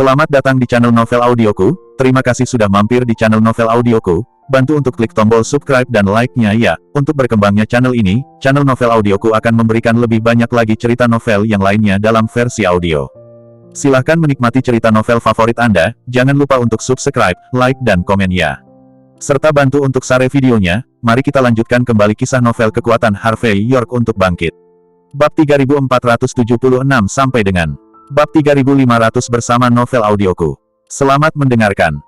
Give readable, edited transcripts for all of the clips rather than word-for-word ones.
Selamat datang di channel Novel Audioku. Terima kasih sudah mampir di channel Novel Audioku. Bantu untuk klik tombol subscribe dan like-nya ya. Untuk berkembangnya channel ini, channel Novel Audioku akan memberikan lebih banyak lagi cerita novel yang lainnya dalam versi audio. Silahkan menikmati cerita novel favorit Anda. Jangan lupa untuk subscribe, like dan komen ya. Serta bantu untuk share videonya. Mari kita lanjutkan kembali kisah novel kekuatan Harvey York untuk bangkit. Bab 3476 sampai dengan Bab 3500 bersama Novel Audioku. Selamat mendengarkan.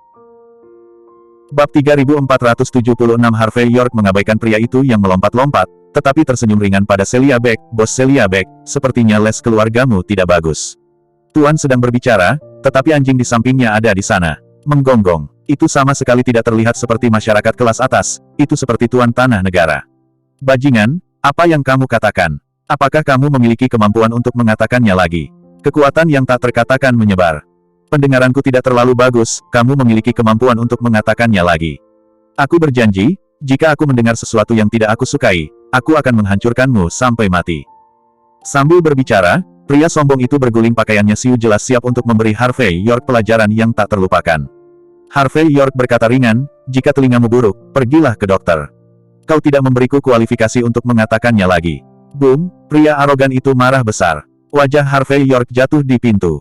Bab 3476 Harvey York mengabaikan pria itu yang melompat-lompat, tetapi tersenyum ringan pada Celia Beck. Bos Celia Beck, sepertinya les keluargamu tidak bagus. Tuan sedang berbicara, tetapi anjing di sampingnya ada di sana. Menggonggong. Itu sama sekali tidak terlihat seperti masyarakat kelas atas, itu seperti tuan tanah negara. Bajingan, apa yang kamu katakan? Apakah kamu memiliki kemampuan untuk mengatakannya lagi? Kekuatan yang tak terkatakan menyebar. Pendengaranku tidak terlalu bagus, kamu memiliki kemampuan untuk mengatakannya lagi. Aku berjanji, jika aku mendengar sesuatu yang tidak aku sukai, aku akan menghancurkanmu sampai mati. Sambil berbicara, pria sombong itu berguling pakaiannya siu jelas siap untuk memberi Harvey York pelajaran yang tak terlupakan. Harvey York berkata ringan, jika telingamu buruk, pergilah ke dokter. Kau tidak memberiku kualifikasi untuk mengatakannya lagi. Boom, pria arogan itu marah besar. Wajah Harvey York jatuh di pintu.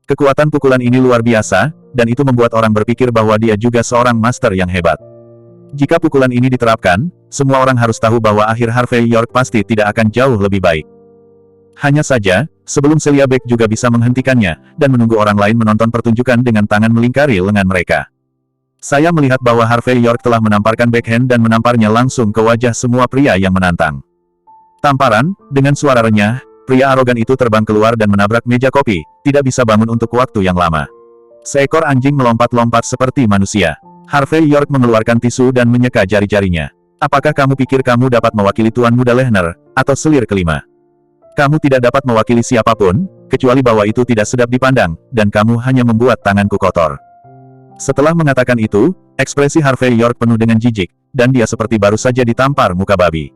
Kekuatan pukulan ini luar biasa, dan itu membuat orang berpikir bahwa dia juga seorang master yang hebat. Jika pukulan ini diterapkan, semua orang harus tahu bahwa akhir Harvey York pasti tidak akan jauh lebih baik. Hanya saja, sebelum Celia Beck juga bisa menghentikannya, dan menunggu orang lain menonton pertunjukan dengan tangan melingkari lengan mereka. Saya melihat bahwa Harvey York telah menamparkan backhand dan menamparnya langsung ke wajah semua pria yang menantang. Tamparan, dengan suara renyah, pria arogan itu terbang keluar dan menabrak meja kopi, tidak bisa bangun untuk waktu yang lama. Seekor anjing melompat-lompat seperti manusia. Harvey York mengeluarkan tisu dan menyeka jari-jarinya. Apakah kamu pikir kamu dapat mewakili Tuan Muda Lehner, atau selir kelima? Kamu tidak dapat mewakili siapapun, kecuali bahwa itu tidak sedap dipandang, dan kamu hanya membuat tanganku kotor. Setelah mengatakan itu, ekspresi Harvey York penuh dengan jijik, dan dia seperti baru saja ditampar muka babi.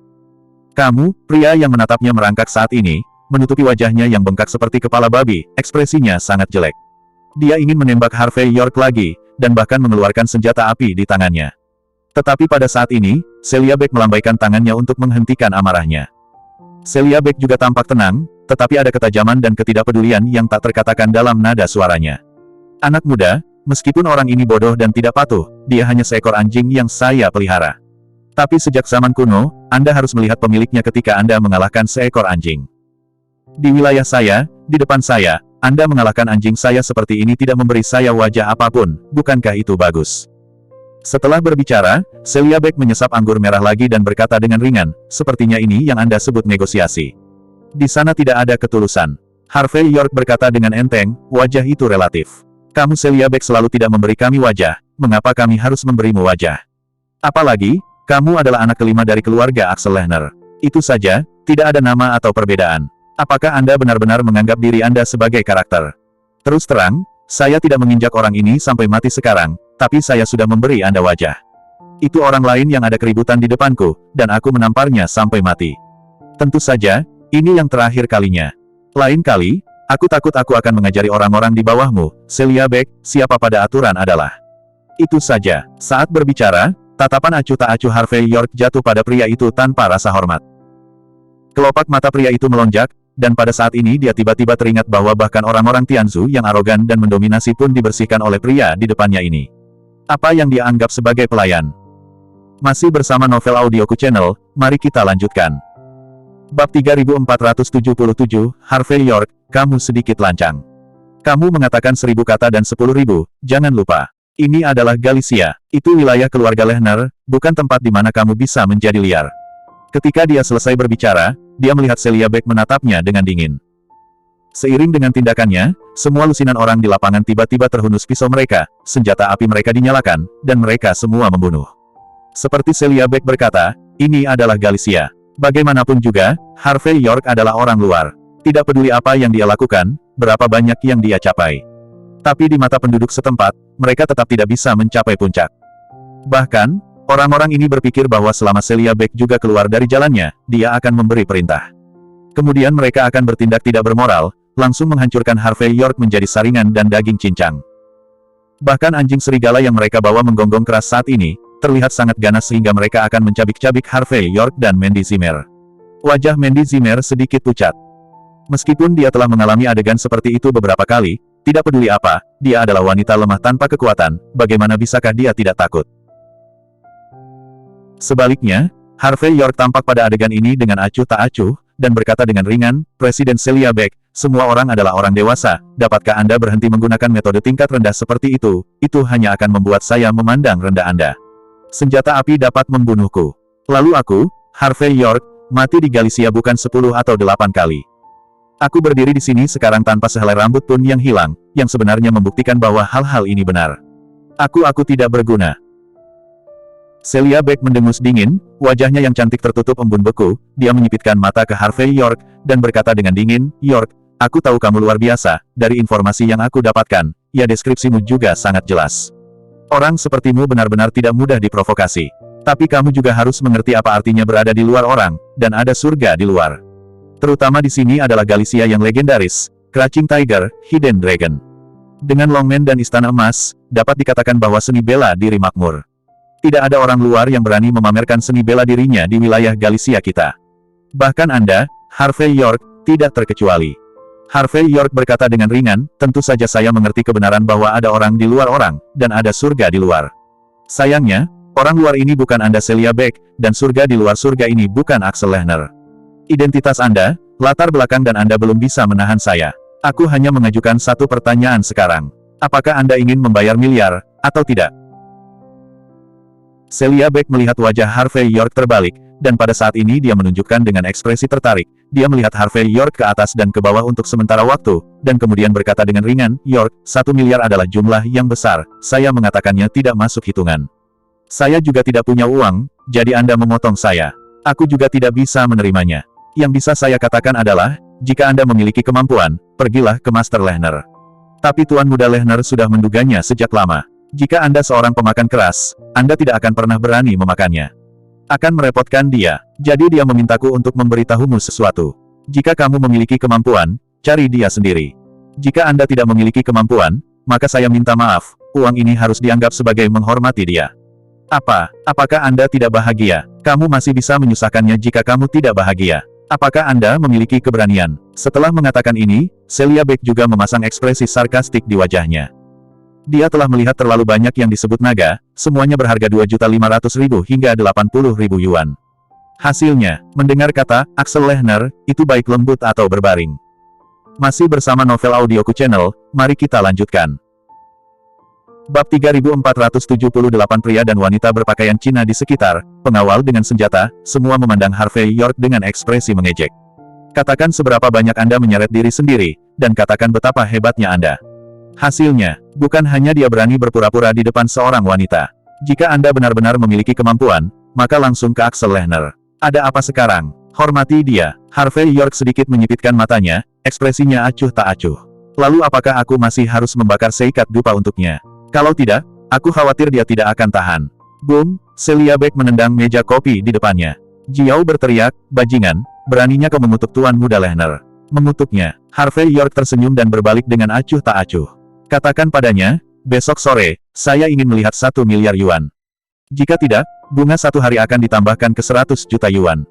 Kamu, pria yang menatapnya merangkak saat ini, menutupi wajahnya yang bengkak seperti kepala babi, ekspresinya sangat jelek. Dia ingin menembak Harvey York lagi, dan bahkan mengeluarkan senjata api di tangannya. Tetapi pada saat ini, Celia Beck melambaikan tangannya untuk menghentikan amarahnya. Celia Beck juga tampak tenang, tetapi ada ketajaman dan ketidakpedulian yang tak terkatakan dalam nada suaranya. Anak muda, meskipun orang ini bodoh dan tidak patuh, dia hanya seekor anjing yang saya pelihara. Tapi sejak zaman kuno, Anda harus melihat pemiliknya ketika Anda mengalahkan seekor anjing. Di wilayah saya, di depan saya, Anda mengalahkan anjing saya seperti ini tidak memberi saya wajah apapun, bukankah itu bagus? Setelah berbicara, Celia Beck menyesap anggur merah lagi dan berkata dengan ringan, sepertinya ini yang Anda sebut negosiasi. Di sana tidak ada ketulusan. Harvey York berkata dengan enteng, wajah itu relatif. Kamu Celia Beck selalu tidak memberi kami wajah, mengapa kami harus memberimu wajah? Apalagi, kamu adalah anak kelima dari keluarga Axel Lehner. Itu saja, tidak ada nama atau perbedaan. Apakah Anda benar-benar menganggap diri Anda sebagai karakter? Terus terang, saya tidak menginjak orang ini sampai mati sekarang, tapi saya sudah memberi Anda wajah. Itu orang lain yang ada keributan di depanku, dan aku menamparnya sampai mati. Tentu saja, ini yang terakhir kalinya. Lain kali, aku takut aku akan mengajari orang-orang di bawahmu, Celia Beck, siapa pada aturan adalah. Itu saja. Saat berbicara, tatapan acuh tak acuh Harvey York jatuh pada pria itu tanpa rasa hormat. Kelopak mata pria itu melonjak, dan pada saat ini dia tiba-tiba teringat bahwa bahkan orang-orang Tianzu yang arogan dan mendominasi pun dibersihkan oleh pria di depannya ini. Apa yang dia anggap sebagai pelayan? Masih bersama Novel Audioku Channel, mari kita lanjutkan. Bab 3477, Harvey York, kamu sedikit lancang. Kamu mengatakan 1000 kata dan 10.000, jangan lupa. Ini adalah Galicia, itu wilayah keluarga Lehner, bukan tempat di mana kamu bisa menjadi liar. Ketika dia selesai berbicara, dia melihat Celia Beck menatapnya dengan dingin. Seiring dengan tindakannya, semua lusinan orang di lapangan tiba-tiba terhunus pisau mereka, senjata api mereka dinyalakan, dan mereka semua membunuh. Seperti Celia Beck berkata, ini adalah Galicia. Bagaimanapun juga, Harvey York adalah orang luar. Tidak peduli apa yang dia lakukan, berapa banyak yang dia capai. Tapi di mata penduduk setempat, mereka tetap tidak bisa mencapai puncak. Bahkan, orang-orang ini berpikir bahwa selama Celia Beck juga keluar dari jalannya, dia akan memberi perintah. Kemudian mereka akan bertindak tidak bermoral, langsung menghancurkan Harvey York menjadi saringan dan daging cincang. Bahkan anjing serigala yang mereka bawa menggonggong keras saat ini, terlihat sangat ganas sehingga mereka akan mencabik-cabik Harvey York dan Mandy Zimmer. Wajah Mandy Zimmer sedikit pucat. Meskipun dia telah mengalami adegan seperti itu beberapa kali, tidak peduli apa, dia adalah wanita lemah tanpa kekuatan, bagaimana bisakah dia tidak takut? Sebaliknya, Harvey York tampak pada adegan ini dengan acuh tak acuh, dan berkata dengan ringan, Presiden Celia Beck, semua orang adalah orang dewasa, dapatkah Anda berhenti menggunakan metode tingkat rendah seperti itu hanya akan membuat saya memandang rendah Anda. Senjata api dapat membunuhku. Lalu aku, Harvey York, mati di Galicia bukan 10 atau 8 kali. Aku berdiri di sini sekarang tanpa sehelai rambut pun yang hilang, yang sebenarnya membuktikan bahwa hal-hal ini benar. Aku tidak berguna. Celia Beck mendengus dingin, wajahnya yang cantik tertutup embun beku, dia menyipitkan mata ke Harvey York, dan berkata dengan dingin, York, aku tahu kamu luar biasa, dari informasi yang aku dapatkan, ya deskripsimu juga sangat jelas. Orang sepertimu benar-benar tidak mudah diprovokasi. Tapi kamu juga harus mengerti apa artinya berada di luar orang, dan ada surga di luar. Terutama di sini adalah Galicia yang legendaris, Crouching Tiger, Hidden Dragon. Dengan Longman dan Istana Emas, dapat dikatakan bahwa seni bela diri makmur. Tidak ada orang luar yang berani memamerkan seni bela dirinya di wilayah Galicia kita. Bahkan Anda, Harvey York, tidak terkecuali. Harvey York berkata dengan ringan, tentu saja saya mengerti kebenaran bahwa ada orang di luar orang, dan ada surga di luar. Sayangnya, orang luar ini bukan Anda Celia Beck, dan surga di luar surga ini bukan Axel Lehner. Identitas Anda, latar belakang dan Anda belum bisa menahan saya. Aku hanya mengajukan satu pertanyaan sekarang. Apakah Anda ingin membayar miliar, atau tidak? Celia Beck melihat wajah Harvey York terbalik, dan pada saat ini dia menunjukkan dengan ekspresi tertarik. Dia melihat Harvey York ke atas dan ke bawah untuk sementara waktu, dan kemudian berkata dengan ringan, York, 1 miliar adalah jumlah yang besar, saya mengatakannya tidak masuk hitungan. Saya juga tidak punya uang, jadi Anda memotong saya. Aku juga tidak bisa menerimanya. Yang bisa saya katakan adalah, jika Anda memiliki kemampuan, pergilah ke Master Lehner. Tapi Tuan Muda Lehner sudah menduganya sejak lama. Jika Anda seorang pemakan keras, Anda tidak akan pernah berani memakannya. Akan merepotkan dia, jadi dia memintaku untuk memberitahumu sesuatu. Jika kamu memiliki kemampuan, cari dia sendiri. Jika Anda tidak memiliki kemampuan, maka saya minta maaf, uang ini harus dianggap sebagai menghormati dia. Apakah Anda tidak bahagia? Kamu masih bisa menyusahkannya jika kamu tidak bahagia. Apakah Anda memiliki keberanian? Setelah mengatakan ini, Celia Beck juga memasang ekspresi sarkastik di wajahnya. Dia telah melihat terlalu banyak yang disebut naga, semuanya berharga 2.500.000 hingga 80.000 yuan. Hasilnya, mendengar kata, Axel Lehner, itu baik lembut atau berbaring. Masih bersama Novel Audioku Channel, mari kita lanjutkan. Bab 3478 pria dan wanita berpakaian Cina di sekitar, pengawal dengan senjata, semua memandang Harvey York dengan ekspresi mengejek. Katakan seberapa banyak Anda menyeret diri sendiri, dan katakan betapa hebatnya Anda. Hasilnya, bukan hanya dia berani berpura-pura di depan seorang wanita. Jika Anda benar-benar memiliki kemampuan, maka langsung ke Axel Lehner. Ada apa sekarang? Hormati dia. Harvey York sedikit menyipitkan matanya, ekspresinya acuh tak acuh. Lalu apakah aku masih harus membakar seikat dupa untuknya? Kalau tidak, aku khawatir dia tidak akan tahan. Boom, Celia Beck menendang meja kopi di depannya. Jiao berteriak, bajingan, beraninya kau mengutuk Tuan Muda Lehner. Mengutuknya, Harvey York tersenyum dan berbalik dengan acuh tak acuh. Katakan padanya, besok sore, saya ingin melihat 1 miliar yuan. Jika tidak, bunga 1 hari akan ditambahkan ke 100 juta yuan.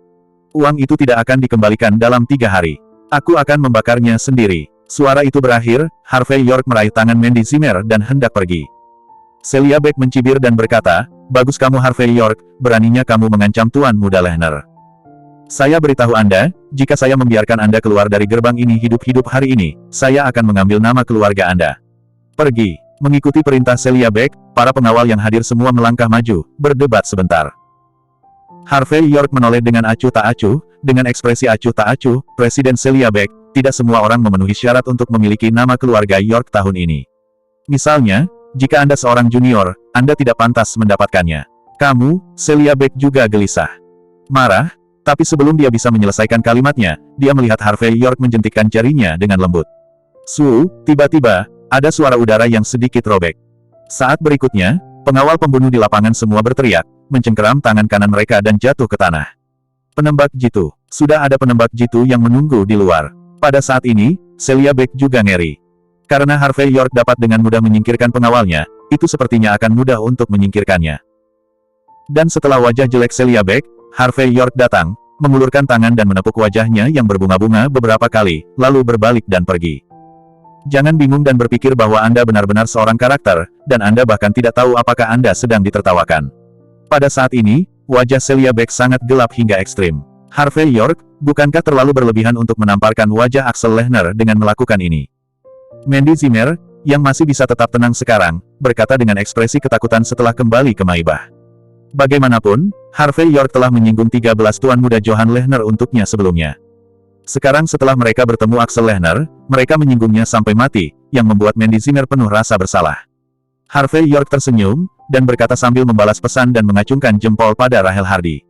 Uang itu tidak akan dikembalikan dalam 3 hari. Aku akan membakarnya sendiri. Suara itu berakhir, Harvey York meraih tangan Mandy Zimmer dan hendak pergi. Celia Beck mencibir dan berkata, bagus kamu Harvey York, beraninya kamu mengancam Tuan Muda Lehner. Saya beritahu Anda, jika saya membiarkan Anda keluar dari gerbang ini hidup-hidup hari ini, saya akan mengambil nama keluarga Anda. Pergi. Mengikuti perintah Celia Beck, para pengawal yang hadir semua melangkah maju, berdebat sebentar. Harvey York menoleh dengan acuh tak acuh, dengan ekspresi acuh tak acuh, Presiden Celia Beck, tidak semua orang memenuhi syarat untuk memiliki nama keluarga York tahun ini. Misalnya, jika Anda seorang junior, Anda tidak pantas mendapatkannya. Kamu, Celia Beck juga gelisah. Marah, tapi sebelum dia bisa menyelesaikan kalimatnya, dia melihat Harvey York menjentikkan jarinya dengan lembut. Tiba-tiba, ada suara udara yang sedikit robek. Saat berikutnya, pengawal pembunuh di lapangan semua berteriak, mencengkeram tangan kanan mereka dan jatuh ke tanah. Penembak jitu. Sudah ada penembak jitu yang menunggu di luar. Pada saat ini, Celia Beck juga ngeri. Karena Harvey York dapat dengan mudah menyingkirkan pengawalnya, itu sepertinya akan mudah untuk menyingkirkannya. Dan setelah wajah jelek Celia Beck, Harvey York datang, mengulurkan tangan dan menepuk wajahnya yang berbunga-bunga beberapa kali, lalu berbalik dan pergi. Jangan bingung dan berpikir bahwa Anda benar-benar seorang karakter, dan Anda bahkan tidak tahu apakah Anda sedang ditertawakan. Pada saat ini, wajah Celia Beck sangat gelap hingga ekstrim. Harvey York, bukankah terlalu berlebihan untuk menamparkan wajah Axel Lehner dengan melakukan ini? Mandy Zimmer, yang masih bisa tetap tenang sekarang, berkata dengan ekspresi ketakutan setelah kembali ke Maibach. Bagaimanapun, Harvey York telah menyinggung 13 tuan muda Johan Lehner untuknya sebelumnya. Sekarang setelah mereka bertemu Axel Lehner, mereka menyinggungnya sampai mati, yang membuat Mandy Zimmer penuh rasa bersalah. Harvey York tersenyum, dan berkata sambil membalas pesan dan mengacungkan jempol pada Rahel Hardy.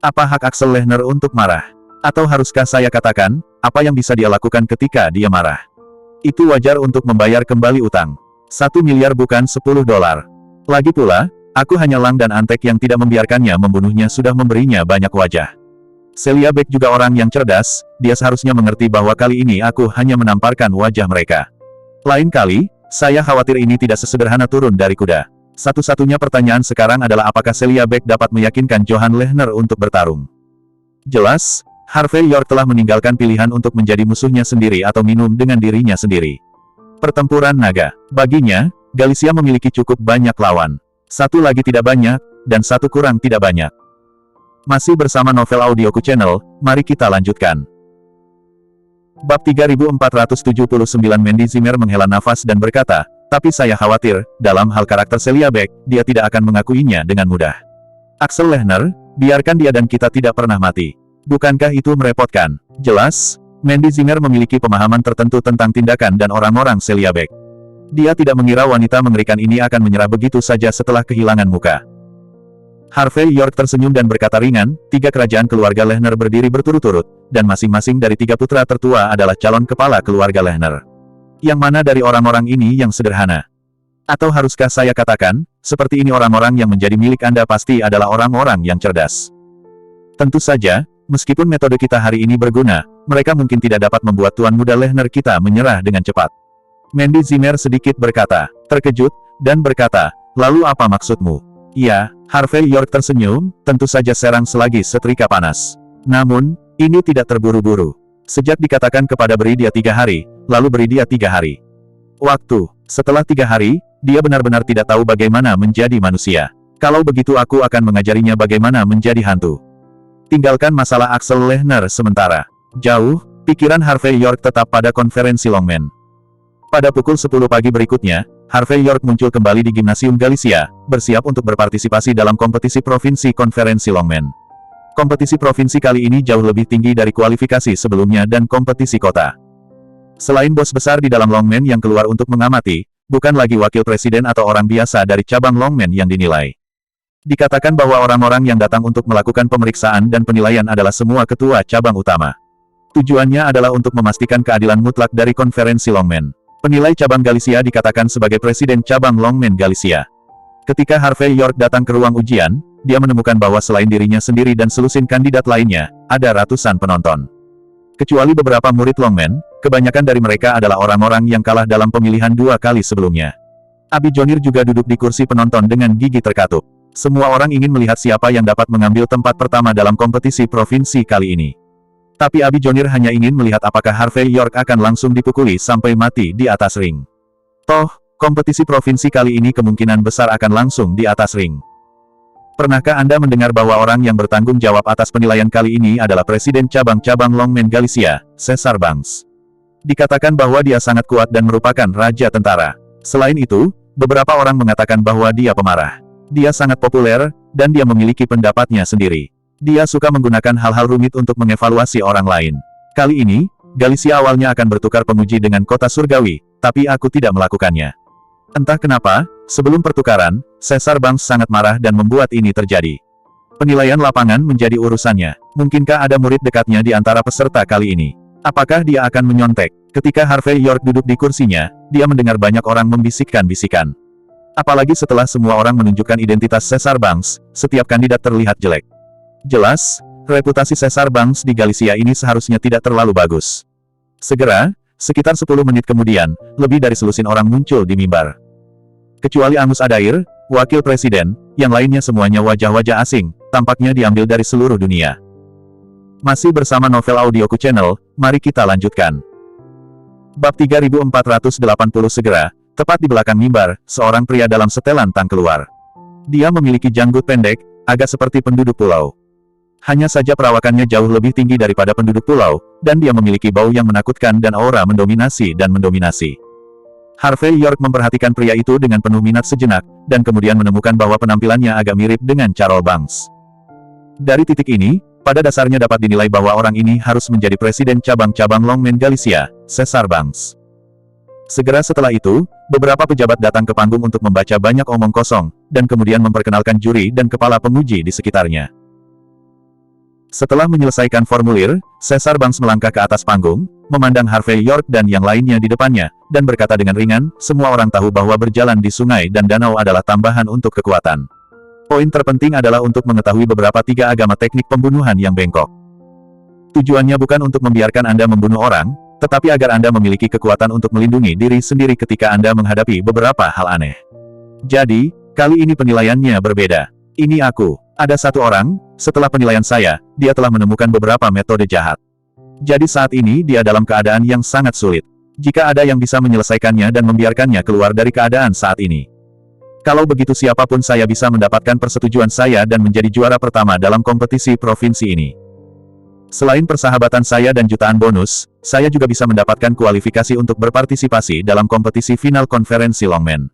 Apa hak Axel Lehner untuk marah? Atau haruskah saya katakan, apa yang bisa dia lakukan ketika dia marah? Itu wajar untuk membayar kembali utang. 1 miliar bukan 10 dolar. Lagi pula, aku hanya Lang dan Antek yang tidak membiarkannya membunuhnya sudah memberinya banyak wajah. Celia Beck juga orang yang cerdas, dia seharusnya mengerti bahwa kali ini aku hanya menamparkan wajah mereka. Lain kali, saya khawatir ini tidak sesederhana turun dari kuda. Satu-satunya pertanyaan sekarang adalah apakah Celia Beck dapat meyakinkan Johan Lehner untuk bertarung. Jelas, Harvey York telah meninggalkan pilihan untuk menjadi musuhnya sendiri atau minum dengan dirinya sendiri. Pertempuran naga. Baginya, Galicia memiliki cukup banyak lawan. Satu lagi tidak banyak, dan satu kurang tidak banyak. Masih bersama Novel Audioku Channel, mari kita lanjutkan. Bab 3479 Mandy Zimmer menghela nafas dan berkata, tapi saya khawatir, dalam hal karakter Celia Beck, dia tidak akan mengakuinya dengan mudah. Axel Lehner, biarkan dia dan kita tidak pernah mati. Bukankah itu merepotkan? Jelas, Mandy Zimmer memiliki pemahaman tertentu tentang tindakan dan orang-orang Celia Beck. Dia tidak mengira wanita mengerikan ini akan menyerah begitu saja setelah kehilangan muka. Harvey York tersenyum dan berkata ringan, 3 kerajaan keluarga Lehner berdiri berturut-turut, dan masing-masing dari 3 putra tertua adalah calon kepala keluarga Lehner. Yang mana dari orang-orang ini yang sederhana? Atau haruskah saya katakan, seperti ini orang-orang yang menjadi milik Anda pasti adalah orang-orang yang cerdas. Tentu saja, meskipun metode kita hari ini berguna, mereka mungkin tidak dapat membuat tuan muda Lehner kita menyerah dengan cepat. Mandy Zimmer sedikit berkata, terkejut, dan berkata, lalu apa maksudmu? Ya, Harvey York tersenyum, tentu saja serang selagi setrika panas. Namun, ini tidak terburu-buru. Sejak dikatakan kepada beri dia 3 hari, lalu beri dia 3 hari. Waktu. Setelah 3 hari, dia benar-benar tidak tahu bagaimana menjadi manusia. Kalau begitu aku akan mengajarinya bagaimana menjadi hantu. Tinggalkan masalah Axel Lehner sementara. Jauh, pikiran Harvey York tetap pada konferensi Longmen. Pada pukul 10 pagi berikutnya, Harvey York muncul kembali di Gimnasium Galicia, bersiap untuk berpartisipasi dalam kompetisi provinsi konferensi Longmen. Kompetisi provinsi kali ini jauh lebih tinggi dari kualifikasi sebelumnya dan kompetisi kota. Selain bos besar di dalam Longmen yang keluar untuk mengamati, bukan lagi wakil presiden atau orang biasa dari cabang Longmen yang dinilai. Dikatakan bahwa orang-orang yang datang untuk melakukan pemeriksaan dan penilaian adalah semua ketua cabang utama. Tujuannya adalah untuk memastikan keadilan mutlak dari konferensi Longmen. Penilai cabang Galicia dikatakan sebagai presiden cabang Longmen Galicia. Ketika Harvey York datang ke ruang ujian, dia menemukan bahwa selain dirinya sendiri dan selusin kandidat lainnya, ada ratusan penonton. Kecuali beberapa murid Longmen, kebanyakan dari mereka adalah orang-orang yang kalah dalam pemilihan 2 kali sebelumnya. Abi Jonir juga duduk di kursi penonton dengan gigi terkatup. Semua orang ingin melihat siapa yang dapat mengambil tempat pertama dalam kompetisi provinsi kali ini. Tapi Abi Jonir hanya ingin melihat apakah Harvey York akan langsung dipukuli sampai mati di atas ring. Toh, kompetisi provinsi kali ini kemungkinan besar akan langsung di atas ring. Pernahkah Anda mendengar bahwa orang yang bertanggung jawab atas penilaian kali ini adalah Presiden Cabang-Cabang Longmen Galicia, Caesar Banks? Dikatakan bahwa dia sangat kuat dan merupakan raja tentara. Selain itu, beberapa orang mengatakan bahwa dia pemarah. Dia sangat populer, dan dia memiliki pendapatnya sendiri. Dia suka menggunakan hal-hal rumit untuk mengevaluasi orang lain. Kali ini, Galicia awalnya akan bertukar penguji dengan kota surgawi, tapi aku tidak melakukannya. Entah kenapa, sebelum pertukaran, Caesar Banks sangat marah dan membuat ini terjadi. Penilaian lapangan menjadi urusannya. Mungkinkah ada murid dekatnya di antara peserta kali ini? Apakah dia akan menyontek? Ketika Harvey York duduk di kursinya, dia mendengar banyak orang membisikkan bisikan. Apalagi setelah semua orang menunjukkan identitas Caesar Banks, setiap kandidat terlihat jelek. Jelas, reputasi Caesar Banks di Galicia ini seharusnya tidak terlalu bagus. Segera, sekitar 10 menit kemudian, lebih dari selusin orang muncul di mimbar. Kecuali Angus Adair, wakil presiden, yang lainnya semuanya wajah-wajah asing, tampaknya diambil dari seluruh dunia. Masih bersama Novel Audioku Channel, mari kita lanjutkan. Bab 3480 segera, tepat di belakang mimbar, seorang pria dalam setelan tang keluar. Dia memiliki janggut pendek, agak seperti penduduk pulau. Hanya saja perawakannya jauh lebih tinggi daripada penduduk pulau, dan dia memiliki bau yang menakutkan dan aura mendominasi. Harvey York memperhatikan pria itu dengan penuh minat sejenak, dan kemudian menemukan bahwa penampilannya agak mirip dengan Charles Banks. Dari titik ini, pada dasarnya dapat dinilai bahwa orang ini harus menjadi presiden cabang-cabang Longmen Galicia, Caesar Banks. Segera setelah itu, beberapa pejabat datang ke panggung untuk membaca banyak omong kosong, dan kemudian memperkenalkan juri dan kepala penguji di sekitarnya. Setelah menyelesaikan formulir, Caesar Banks melangkah ke atas panggung, memandang Harvey York dan yang lainnya di depannya, dan berkata dengan ringan, semua orang tahu bahwa berjalan di sungai dan danau adalah tambahan untuk kekuatan. Poin terpenting adalah untuk mengetahui beberapa 3 agama teknik pembunuhan yang bengkok. Tujuannya bukan untuk membiarkan Anda membunuh orang, tetapi agar Anda memiliki kekuatan untuk melindungi diri sendiri ketika Anda menghadapi beberapa hal aneh. Jadi, kali ini penilaiannya berbeda. Ini aku. Ada satu orang, setelah penilaian saya, dia telah menemukan beberapa metode jahat. Jadi saat ini dia dalam keadaan yang sangat sulit. Jika ada yang bisa menyelesaikannya dan membiarkannya keluar dari keadaan saat ini. Kalau begitu siapapun saya bisa mendapatkan persetujuan saya dan menjadi juara pertama dalam kompetisi provinsi ini. Selain persahabatan saya dan jutaan bonus, saya juga bisa mendapatkan kualifikasi untuk berpartisipasi dalam kompetisi final konferensi Longmen.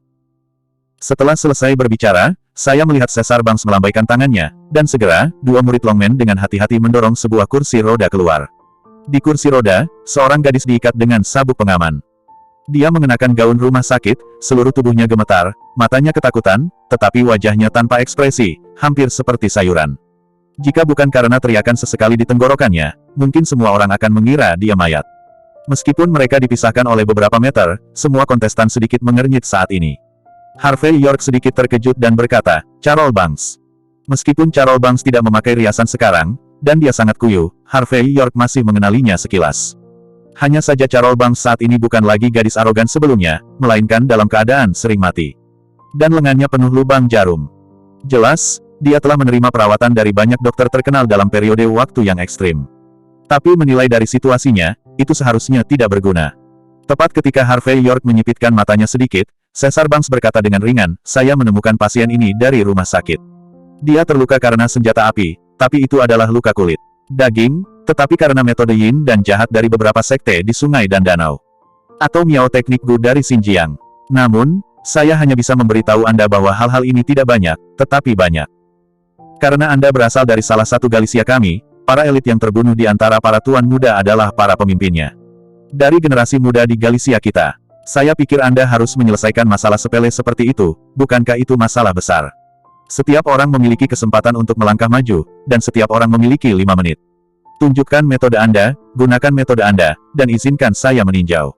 Setelah selesai berbicara, saya melihat Caesar Banks melambaikan tangannya, dan segera, 2 murid Longmen dengan hati-hati mendorong sebuah kursi roda keluar. Di kursi roda, seorang gadis diikat dengan sabuk pengaman. Dia mengenakan gaun rumah sakit, seluruh tubuhnya gemetar, matanya ketakutan, tetapi wajahnya tanpa ekspresi, hampir seperti sayuran. Jika bukan karena teriakan sesekali di tenggorokannya, mungkin semua orang akan mengira dia mayat. Meskipun mereka dipisahkan oleh beberapa meter, semua kontestan sedikit mengernyit saat ini. Harvey York sedikit terkejut dan berkata, Charles Banks. Meskipun Charles Banks tidak memakai riasan sekarang, dan dia sangat kuyuh, Harvey York masih mengenalinya sekilas. Hanya saja Charles Banks saat ini bukan lagi gadis arogan sebelumnya, melainkan dalam keadaan sering mati. Dan lengannya penuh lubang jarum. Jelas, dia telah menerima perawatan dari banyak dokter terkenal dalam periode waktu yang ekstrim. Tapi menilai dari situasinya, itu seharusnya tidak berguna. Tepat ketika Harvey York menyipitkan matanya sedikit, Caesar Banks berkata dengan ringan, saya menemukan pasien ini dari rumah sakit. Dia terluka karena senjata api, tapi itu adalah luka kulit. Daging, tetapi karena metode yin dan jahat dari beberapa sekte di sungai dan danau. Atau Miao Teknik Gu dari Xinjiang. Namun, saya hanya bisa memberitahu Anda bahwa hal-hal ini tidak banyak, tetapi banyak. Karena Anda berasal dari salah satu Galicia kami, para elit yang terbunuh di antara para tuan muda adalah para pemimpinnya. Dari generasi muda di Galicia kita, saya pikir Anda harus menyelesaikan masalah sepele seperti itu, bukankah itu masalah besar? Setiap orang memiliki kesempatan untuk melangkah maju, dan setiap orang memiliki 5 menit. Tunjukkan metode Anda, gunakan metode Anda, dan izinkan saya meninjau.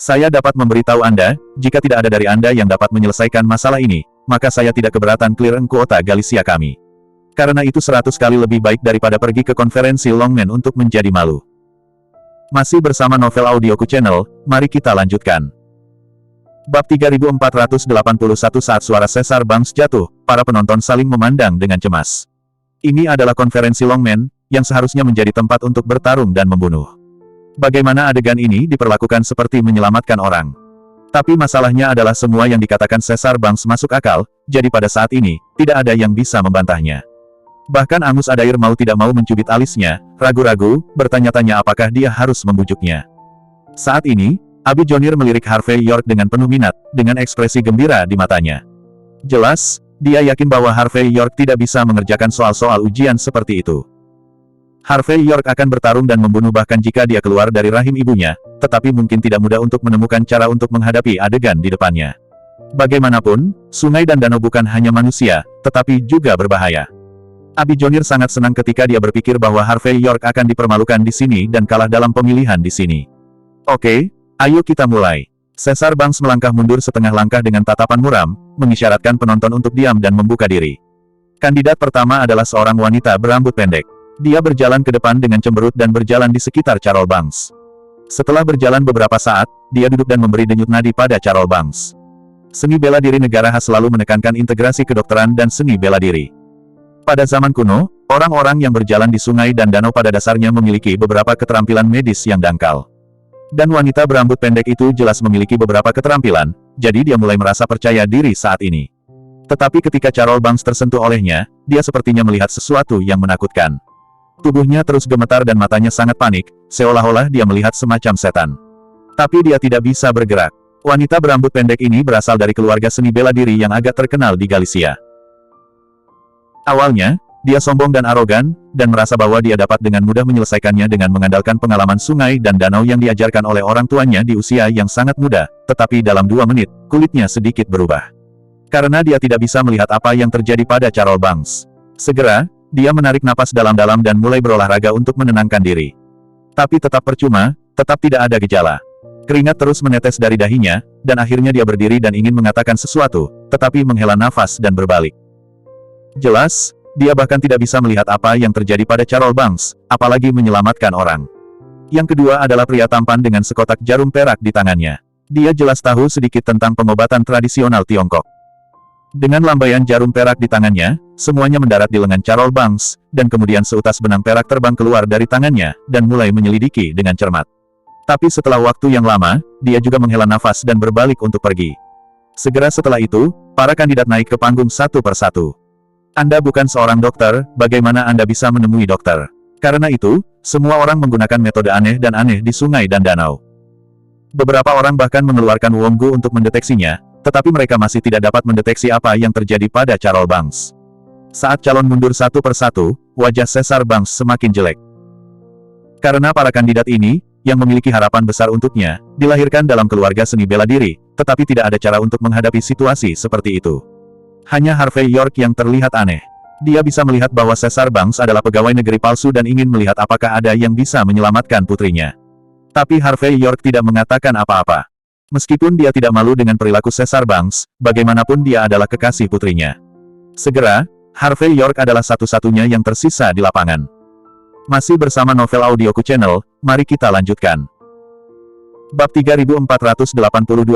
Saya dapat memberitahu Anda, jika tidak ada dari Anda yang dapat menyelesaikan masalah ini, maka saya tidak keberatan clear kuota Galicia kami. Karena itu 100 kali lebih baik daripada pergi ke konferensi Longmen untuk menjadi malu. Masih bersama Novel Audioku Channel, mari kita lanjutkan. Bab 3481 saat suara Caesar Banks jatuh, para penonton saling memandang dengan cemas. Ini adalah konferensi Longmen, yang seharusnya menjadi tempat untuk bertarung dan membunuh. Bagaimana adegan ini diperlakukan seperti menyelamatkan orang? Tapi masalahnya adalah semua yang dikatakan Caesar Banks masuk akal, jadi pada saat ini, tidak ada yang bisa membantahnya. Bahkan Angus Adair mau tidak mau mencubit alisnya, ragu-ragu, bertanya-tanya apakah dia harus membujuknya. Saat ini, Abi Jonir melirik Harvey York dengan penuh minat, dengan ekspresi gembira di matanya. Jelas, dia yakin bahwa Harvey York tidak bisa mengerjakan soal-soal ujian seperti itu. Harvey York akan bertarung dan membunuh bahkan jika dia keluar dari rahim ibunya, tetapi mungkin tidak mudah untuk menemukan cara untuk menghadapi adegan di depannya. Bagaimanapun, sungai dan danau bukan hanya manusia, tetapi juga berbahaya. Abi Jonir sangat senang ketika dia berpikir bahwa Harvey York akan dipermalukan di sini dan kalah dalam pemilihan di sini. Oke, ayo kita mulai. Caesar Banks melangkah mundur setengah langkah dengan tatapan muram, mengisyaratkan penonton untuk diam dan membuka diri. Kandidat pertama adalah seorang wanita berambut pendek. Dia berjalan ke depan dengan cemberut dan berjalan di sekitar Carol Banks. Setelah berjalan beberapa saat, dia duduk dan memberi denyut nadi pada Carol Banks. Seni bela diri negara khas selalu menekankan integrasi kedokteran dan seni bela diri. Pada zaman kuno, orang-orang yang berjalan di sungai dan danau pada dasarnya memiliki beberapa keterampilan medis yang dangkal. Dan wanita berambut pendek itu jelas memiliki beberapa keterampilan, jadi dia mulai merasa percaya diri saat ini. Tetapi ketika Carol Banks tersentuh olehnya, dia sepertinya melihat sesuatu yang menakutkan. Tubuhnya terus gemetar dan matanya sangat panik, seolah-olah dia melihat semacam setan. Tapi dia tidak bisa bergerak. Wanita berambut pendek ini berasal dari keluarga seni bela diri yang agak terkenal di Galicia. Awalnya, dia sombong dan arogan, dan merasa bahwa dia dapat dengan mudah menyelesaikannya dengan mengandalkan pengalaman sungai dan danau yang diajarkan oleh orang tuanya di usia yang sangat muda, tetapi dalam 2 menit, kulitnya sedikit berubah. Karena dia tidak bisa melihat apa yang terjadi pada Carol Banks. Segera, dia menarik napas dalam-dalam dan mulai berolahraga untuk menenangkan diri. Tapi tetap percuma, tetap tidak ada gejala. Keringat terus menetes dari dahinya, dan akhirnya dia berdiri dan ingin mengatakan sesuatu, tetapi menghela nafas dan berbalik. Jelas, dia bahkan tidak bisa melihat apa yang terjadi pada Carol Banks, apalagi menyelamatkan orang. Yang kedua adalah pria tampan dengan sekotak jarum perak di tangannya. Dia jelas tahu sedikit tentang pengobatan tradisional Tiongkok. Dengan lambaian jarum perak di tangannya, semuanya mendarat di lengan Carol Banks, dan kemudian seutas benang perak terbang keluar dari tangannya, dan mulai menyelidiki dengan cermat. Tapi setelah waktu yang lama, dia juga menghela nafas dan berbalik untuk pergi. Segera setelah itu, para kandidat naik ke panggung satu persatu. Anda bukan seorang dokter, bagaimana Anda bisa menemui dokter? Karena itu, semua orang menggunakan metode aneh dan aneh di sungai dan danau. Beberapa orang bahkan mengeluarkan wonggu untuk mendeteksinya, tetapi mereka masih tidak dapat mendeteksi apa yang terjadi pada Carol Banks. Saat calon mundur satu persatu, wajah Caesar Banks semakin jelek. Karena para kandidat ini, yang memiliki harapan besar untuknya, dilahirkan dalam keluarga seni bela diri, tetapi tidak ada cara untuk menghadapi situasi seperti itu. Hanya Harvey York yang terlihat aneh. Dia bisa melihat bahwa Caesar Banks adalah pegawai negeri palsu dan ingin melihat apakah ada yang bisa menyelamatkan putrinya. Tapi Harvey York tidak mengatakan apa-apa. Meskipun dia tidak malu dengan perilaku Caesar Banks, bagaimanapun dia adalah kekasih putrinya. Segera, Harvey York adalah satu-satunya yang tersisa di lapangan. Masih bersama Novel Audioku Channel, mari kita lanjutkan. Bab 3482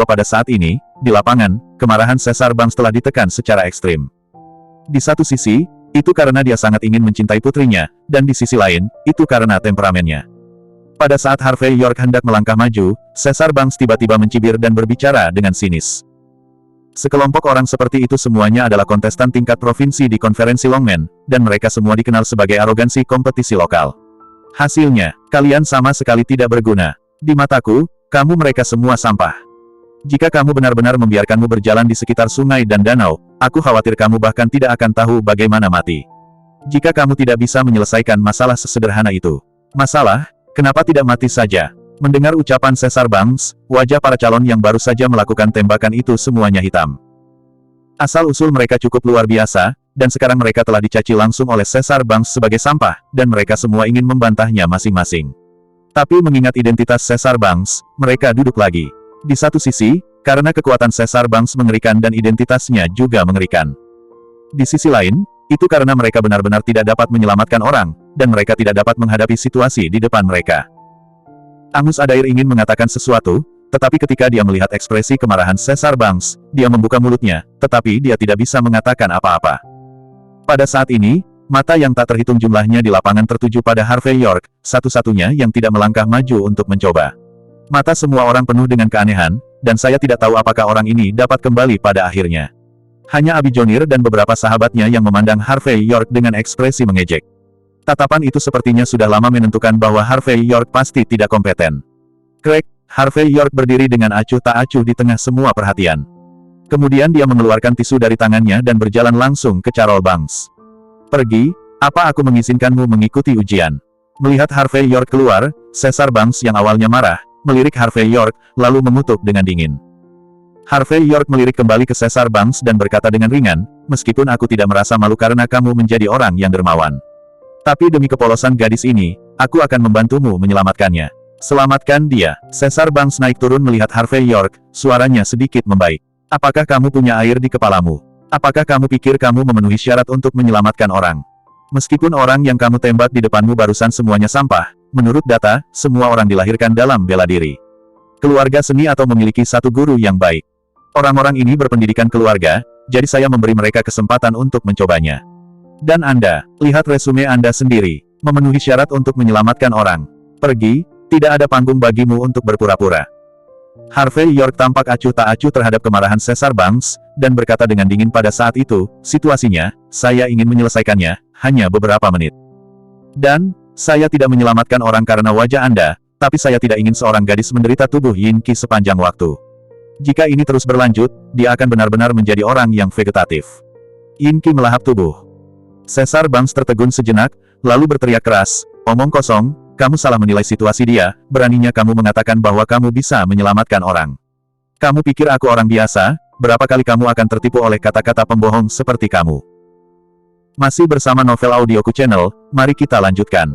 pada saat ini, di lapangan, kemarahan Caesar Banks telah ditekan secara ekstrim. Di satu sisi, itu karena dia sangat ingin mencintai putrinya, dan di sisi lain, itu karena temperamennya. Pada saat Harvey York hendak melangkah maju, Caesar Banks tiba-tiba mencibir dan berbicara dengan sinis. Sekelompok orang seperti itu semuanya adalah kontestan tingkat provinsi di konferensi Longmen, dan mereka semua dikenal sebagai arogansi kompetisi lokal. Hasilnya, kalian sama sekali tidak berguna. Di mataku, kamu mereka semua sampah. Jika kamu benar-benar membiarkanmu berjalan di sekitar sungai dan danau, aku khawatir kamu bahkan tidak akan tahu bagaimana mati. Jika kamu tidak bisa menyelesaikan masalah sesederhana itu. Masalah, kenapa tidak mati saja? Mendengar ucapan Caesar Banks, wajah para calon yang baru saja melakukan tembakan itu semuanya hitam. Asal-usul mereka cukup luar biasa, dan sekarang mereka telah dicaci langsung oleh Caesar Banks sebagai sampah, dan mereka semua ingin membantahnya masing-masing. Tapi mengingat identitas Caesar Banks, mereka duduk lagi. Di satu sisi, karena kekuatan Caesar Banks mengerikan dan identitasnya juga mengerikan. Di sisi lain, itu karena mereka benar-benar tidak dapat menyelamatkan orang, dan mereka tidak dapat menghadapi situasi di depan mereka. Angus Adair ingin mengatakan sesuatu, tetapi ketika dia melihat ekspresi kemarahan Caesar Banks, dia membuka mulutnya, tetapi dia tidak bisa mengatakan apa-apa. Pada saat ini, mata yang tak terhitung jumlahnya di lapangan tertuju pada Harvey York, satu-satunya yang tidak melangkah maju untuk mencoba. Mata semua orang penuh dengan keanehan, dan saya tidak tahu apakah orang ini dapat kembali pada akhirnya. Hanya Abi Jonir dan beberapa sahabatnya yang memandang Harvey York dengan ekspresi mengejek. Tatapan itu sepertinya sudah lama menentukan bahwa Harvey York pasti tidak kompeten. Craig, Harvey York berdiri dengan acuh tak acuh di tengah semua perhatian. Kemudian dia mengeluarkan tisu dari tangannya dan berjalan langsung ke Carol Banks. Pergi, apa aku mengizinkanmu mengikuti ujian? Melihat Harvey York keluar, Caesar Banks yang awalnya marah, melirik Harvey York, lalu mengutuk dengan dingin. Harvey York melirik kembali ke Caesar Banks dan berkata dengan ringan, meskipun aku tidak merasa malu karena kamu menjadi orang yang dermawan. Tapi demi kepolosan gadis ini, aku akan membantumu menyelamatkannya. Selamatkan dia. Caesar Banks naik turun melihat Harvey York, suaranya sedikit membaik. Apakah kamu punya air di kepalamu? Apakah kamu pikir kamu memenuhi syarat untuk menyelamatkan orang? Meskipun orang yang kamu tembak di depanmu barusan semuanya sampah, menurut data, semua orang dilahirkan dalam bela diri. Keluarga seni atau memiliki satu guru yang baik. Orang-orang ini berpendidikan keluarga, jadi saya memberi mereka kesempatan untuk mencobanya. Dan Anda, lihat resume Anda sendiri, memenuhi syarat untuk menyelamatkan orang. Pergi, tidak ada panggung bagimu untuk berpura-pura. Harvey York tampak acuh tak acuh terhadap kemarahan Caesar Banks, dan berkata dengan dingin pada saat itu, situasinya, saya ingin menyelesaikannya, hanya beberapa menit. Dan, saya tidak menyelamatkan orang karena wajah Anda, tapi saya tidak ingin seorang gadis menderita tubuh Yin Qi sepanjang waktu. Jika ini terus berlanjut, dia akan benar-benar menjadi orang yang vegetatif. Yin Qi melahap tubuh. Caesar Banks tertegun sejenak, lalu berteriak keras, omong kosong, kamu salah menilai situasi dia, beraninya kamu mengatakan bahwa kamu bisa menyelamatkan orang. Kamu pikir aku orang biasa, berapa kali kamu akan tertipu oleh kata-kata pembohong seperti kamu. Masih bersama Novel Audioku Channel, mari kita lanjutkan.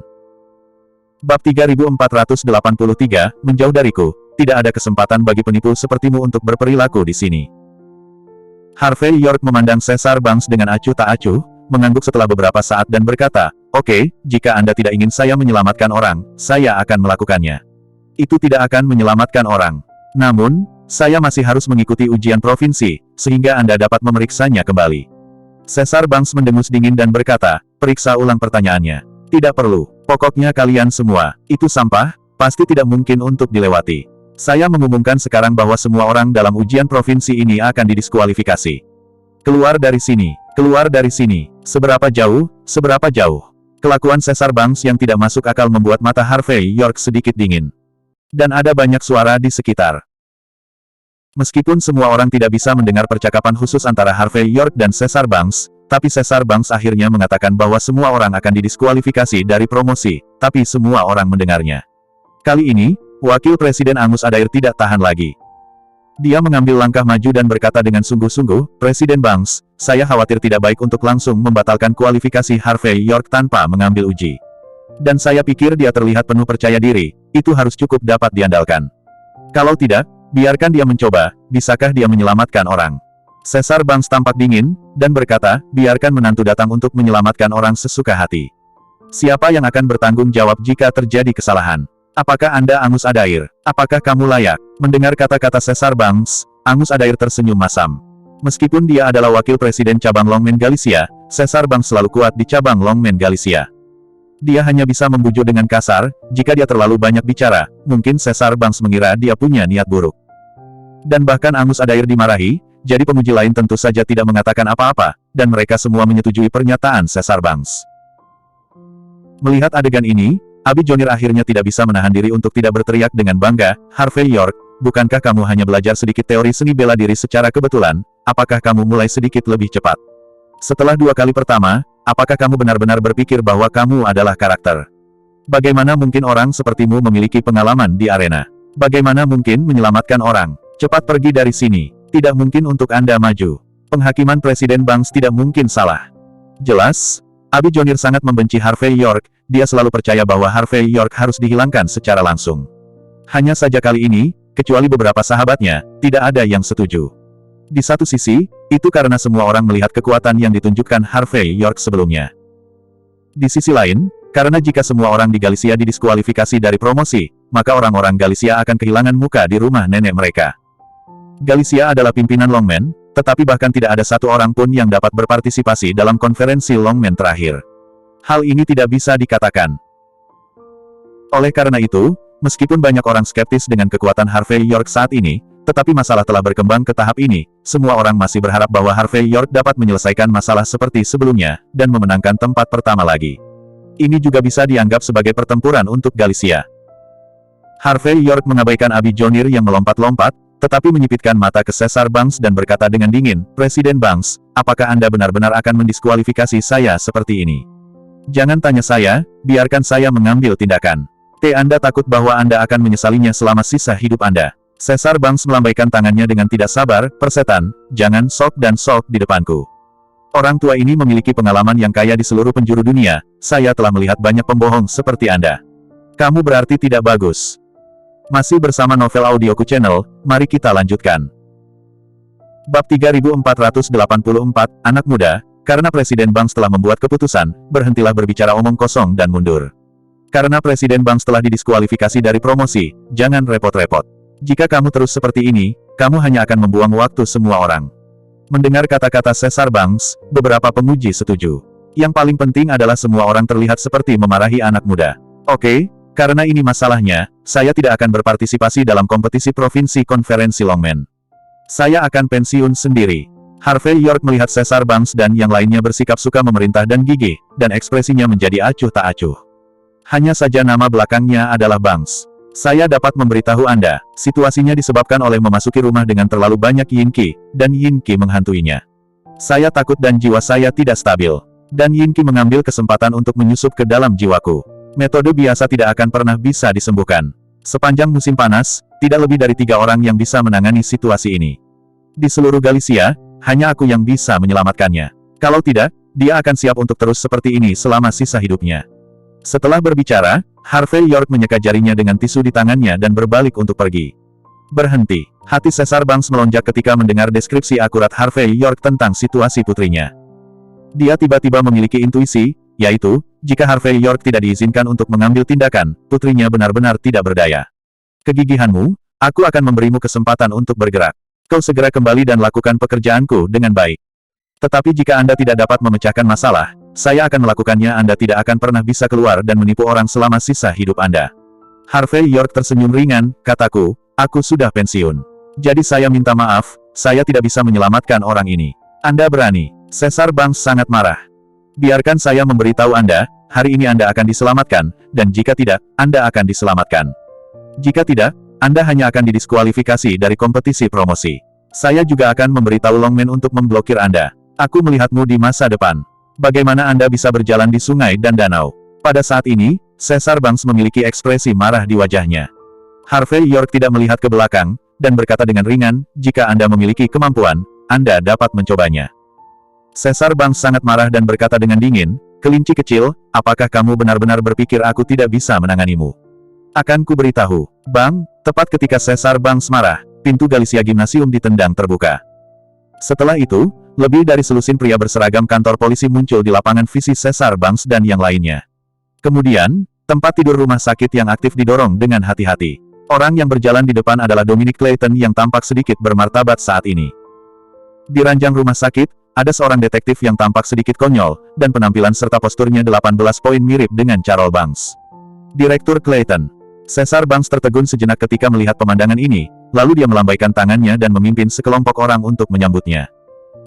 Bab 3483, menjauh dariku, tidak ada kesempatan bagi penipu sepertimu untuk berperilaku di sini. Harvey York memandang Caesar Banks dengan acuh tak acuh, mengangguk setelah beberapa saat dan berkata, oke, jika Anda tidak ingin saya menyelamatkan orang, saya akan melakukannya. Itu tidak akan menyelamatkan orang. Namun, saya masih harus mengikuti ujian provinsi, sehingga Anda dapat memeriksanya kembali. Caesar Banks mendengus dingin dan berkata, periksa ulang pertanyaannya. Tidak perlu. Pokoknya kalian semua, itu sampah, pasti tidak mungkin untuk dilewati. Saya mengumumkan sekarang bahwa semua orang dalam ujian provinsi ini akan didiskualifikasi. Keluar dari sini. Keluar dari sini. Seberapa jauh, seberapa jauh. Kelakuan Caesar Banks yang tidak masuk akal membuat mata Harvey York sedikit dingin. Dan ada banyak suara di sekitar. Meskipun semua orang tidak bisa mendengar percakapan khusus antara Harvey York dan Caesar Banks, tapi Caesar Banks akhirnya mengatakan bahwa semua orang akan didiskualifikasi dari promosi, tapi semua orang mendengarnya. Kali ini, Wakil Presiden Angus Adair tidak tahan lagi. Dia mengambil langkah maju dan berkata dengan sungguh-sungguh, Presiden Banks, saya khawatir tidak baik untuk langsung membatalkan kualifikasi Harvey York tanpa mengambil uji. Dan saya pikir dia terlihat penuh percaya diri, itu harus cukup dapat diandalkan. Kalau tidak, biarkan dia mencoba, bisakah dia menyelamatkan orang? Caesar Banks tampak dingin, dan berkata, biarkan menantu datang untuk menyelamatkan orang sesuka hati. Siapa yang akan bertanggung jawab jika terjadi kesalahan? Apakah Anda Angus Adair? Apakah kamu layak? Mendengar kata-kata Caesar Banks, Angus Adair tersenyum masam. Meskipun dia adalah wakil presiden cabang Longmen Galicia, Caesar Banks selalu kuat di cabang Longmen Galicia. Dia hanya bisa membujuk dengan kasar, jika dia terlalu banyak bicara, mungkin Caesar Banks mengira dia punya niat buruk. Dan bahkan Angus Adair dimarahi, jadi pemuji lain tentu saja tidak mengatakan apa-apa, dan mereka semua menyetujui pernyataan Caesar Banks. Melihat adegan ini, Abi Jonir akhirnya tidak bisa menahan diri untuk tidak berteriak dengan bangga, Harvey York, bukankah kamu hanya belajar sedikit teori seni bela diri secara kebetulan, apakah kamu mulai sedikit lebih cepat? Setelah 2 kali pertama, apakah kamu benar-benar berpikir bahwa kamu adalah karakter? Bagaimana mungkin orang sepertimu memiliki pengalaman di arena? Bagaimana mungkin menyelamatkan orang? Cepat pergi dari sini. Tidak mungkin untuk Anda maju. Penghakiman Presiden Banks tidak mungkin salah. Jelas, Abi Jonir sangat membenci Harvey York, dia selalu percaya bahwa Harvey York harus dihilangkan secara langsung. Hanya saja kali ini, kecuali beberapa sahabatnya, tidak ada yang setuju. Di satu sisi, itu karena semua orang melihat kekuatan yang ditunjukkan Harvey York sebelumnya. Di sisi lain, karena jika semua orang di Galicia didiskualifikasi dari promosi, maka orang-orang Galicia akan kehilangan muka di rumah nenek mereka. Galicia adalah pimpinan Longmen, tetapi bahkan tidak ada satu orang pun yang dapat berpartisipasi dalam konferensi Longmen terakhir. Hal ini tidak bisa dikatakan. Oleh karena itu, meskipun banyak orang skeptis dengan kekuatan Harvey York saat ini, tetapi masalah telah berkembang ke tahap ini, semua orang masih berharap bahwa Harvey York dapat menyelesaikan masalah seperti sebelumnya, dan memenangkan tempat pertama lagi. Ini juga bisa dianggap sebagai pertempuran untuk Galicia. Harvey York mengabaikan Abi Jonir yang melompat-lompat, tetapi menyipitkan mata ke Caesar Banks dan berkata dengan dingin, Presiden Banks, apakah Anda benar-benar akan mendiskualifikasi saya seperti ini? Jangan tanya saya, biarkan saya mengambil tindakan. Anda takut bahwa Anda akan menyesalinya selama sisa hidup Anda. Caesar Banks melambaikan tangannya dengan tidak sabar, persetan, jangan sok dan sok di depanku. Orang tua ini memiliki pengalaman yang kaya di seluruh penjuru dunia, saya telah melihat banyak pembohong seperti Anda. Kamu berarti tidak bagus. Masih bersama Novel Audioku Channel, mari kita lanjutkan. Bab 3484, Anak Muda, karena Presiden Banks telah membuat keputusan, berhentilah berbicara omong kosong dan mundur. Karena Presiden Banks telah didiskualifikasi dari promosi, jangan repot-repot. Jika kamu terus seperti ini, kamu hanya akan membuang waktu semua orang. Mendengar kata-kata Caesar Banks, beberapa pemuji setuju. Yang paling penting adalah semua orang terlihat seperti memarahi anak muda. Oke, karena ini masalahnya, saya tidak akan berpartisipasi dalam kompetisi provinsi konferensi Longman. Saya akan pensiun sendiri. Harvey York melihat Caesar Banks dan yang lainnya bersikap suka memerintah dan gigih, dan ekspresinya menjadi acuh tak acuh. Hanya saja nama belakangnya adalah Banks. Saya dapat memberitahu Anda, situasinya disebabkan oleh memasuki rumah dengan terlalu banyak Yinki, dan Yinki menghantuinya. Saya takut dan jiwa saya tidak stabil. Dan Yinki mengambil kesempatan untuk menyusup ke dalam jiwaku. Metode biasa tidak akan pernah bisa disembuhkan. Sepanjang musim panas, tidak lebih dari 3 orang yang bisa menangani situasi ini. Di seluruh Galicia, hanya aku yang bisa menyelamatkannya. Kalau tidak, dia akan siap untuk terus seperti ini selama sisa hidupnya. Setelah berbicara, Harvey York menyeka jarinya dengan tisu di tangannya dan berbalik untuk pergi. Berhenti. Hati Caesar Banks melonjak ketika mendengar deskripsi akurat Harvey York tentang situasi putrinya. Dia tiba-tiba memiliki intuisi, yaitu, jika Harvey York tidak diizinkan untuk mengambil tindakan, putrinya benar-benar tidak berdaya. Kegigihanmu, aku akan memberimu kesempatan untuk bergerak. Kau segera kembali dan lakukan pekerjaanku dengan baik. Tetapi jika Anda tidak dapat memecahkan masalah, saya akan melakukannya. Anda tidak akan pernah bisa keluar dan menipu orang selama sisa hidup Anda. Harvey York tersenyum ringan, kataku, aku sudah pensiun. Jadi saya minta maaf, saya tidak bisa menyelamatkan orang ini. Anda berani. Caesar Banks sangat marah. Biarkan saya memberitahu Anda, hari ini Anda akan diselamatkan, dan jika tidak, Anda akan diselamatkan. Jika tidak, Anda hanya akan didiskualifikasi dari kompetisi promosi. Saya juga akan memberitahu Longman untuk memblokir Anda. Aku melihatmu di masa depan. Bagaimana Anda bisa berjalan di sungai dan danau? Pada saat ini, Caesar Banks memiliki ekspresi marah di wajahnya. Harvey York tidak melihat ke belakang, dan berkata dengan ringan, jika Anda memiliki kemampuan, Anda dapat mencobanya. Caesar Banks sangat marah dan berkata dengan dingin, kelinci kecil, apakah kamu benar-benar berpikir aku tidak bisa menanganimu? Akan ku beritahu. Bang, tepat ketika Caesar Banks marah, pintu Galicia Gymnasium ditendang terbuka. Setelah itu, lebih dari selusin pria berseragam kantor polisi muncul di lapangan visi Caesar Banks dan yang lainnya. Kemudian, tempat tidur rumah sakit yang aktif didorong dengan hati-hati. Orang yang berjalan di depan adalah Dominic Clayton yang tampak sedikit bermartabat saat ini. Di ranjang rumah sakit, ada seorang detektif yang tampak sedikit konyol, dan penampilan serta posturnya 18 poin mirip dengan Charles Banks. Direktur Clayton. Caesar Banks tertegun sejenak ketika melihat pemandangan ini, lalu dia melambaikan tangannya dan memimpin sekelompok orang untuk menyambutnya.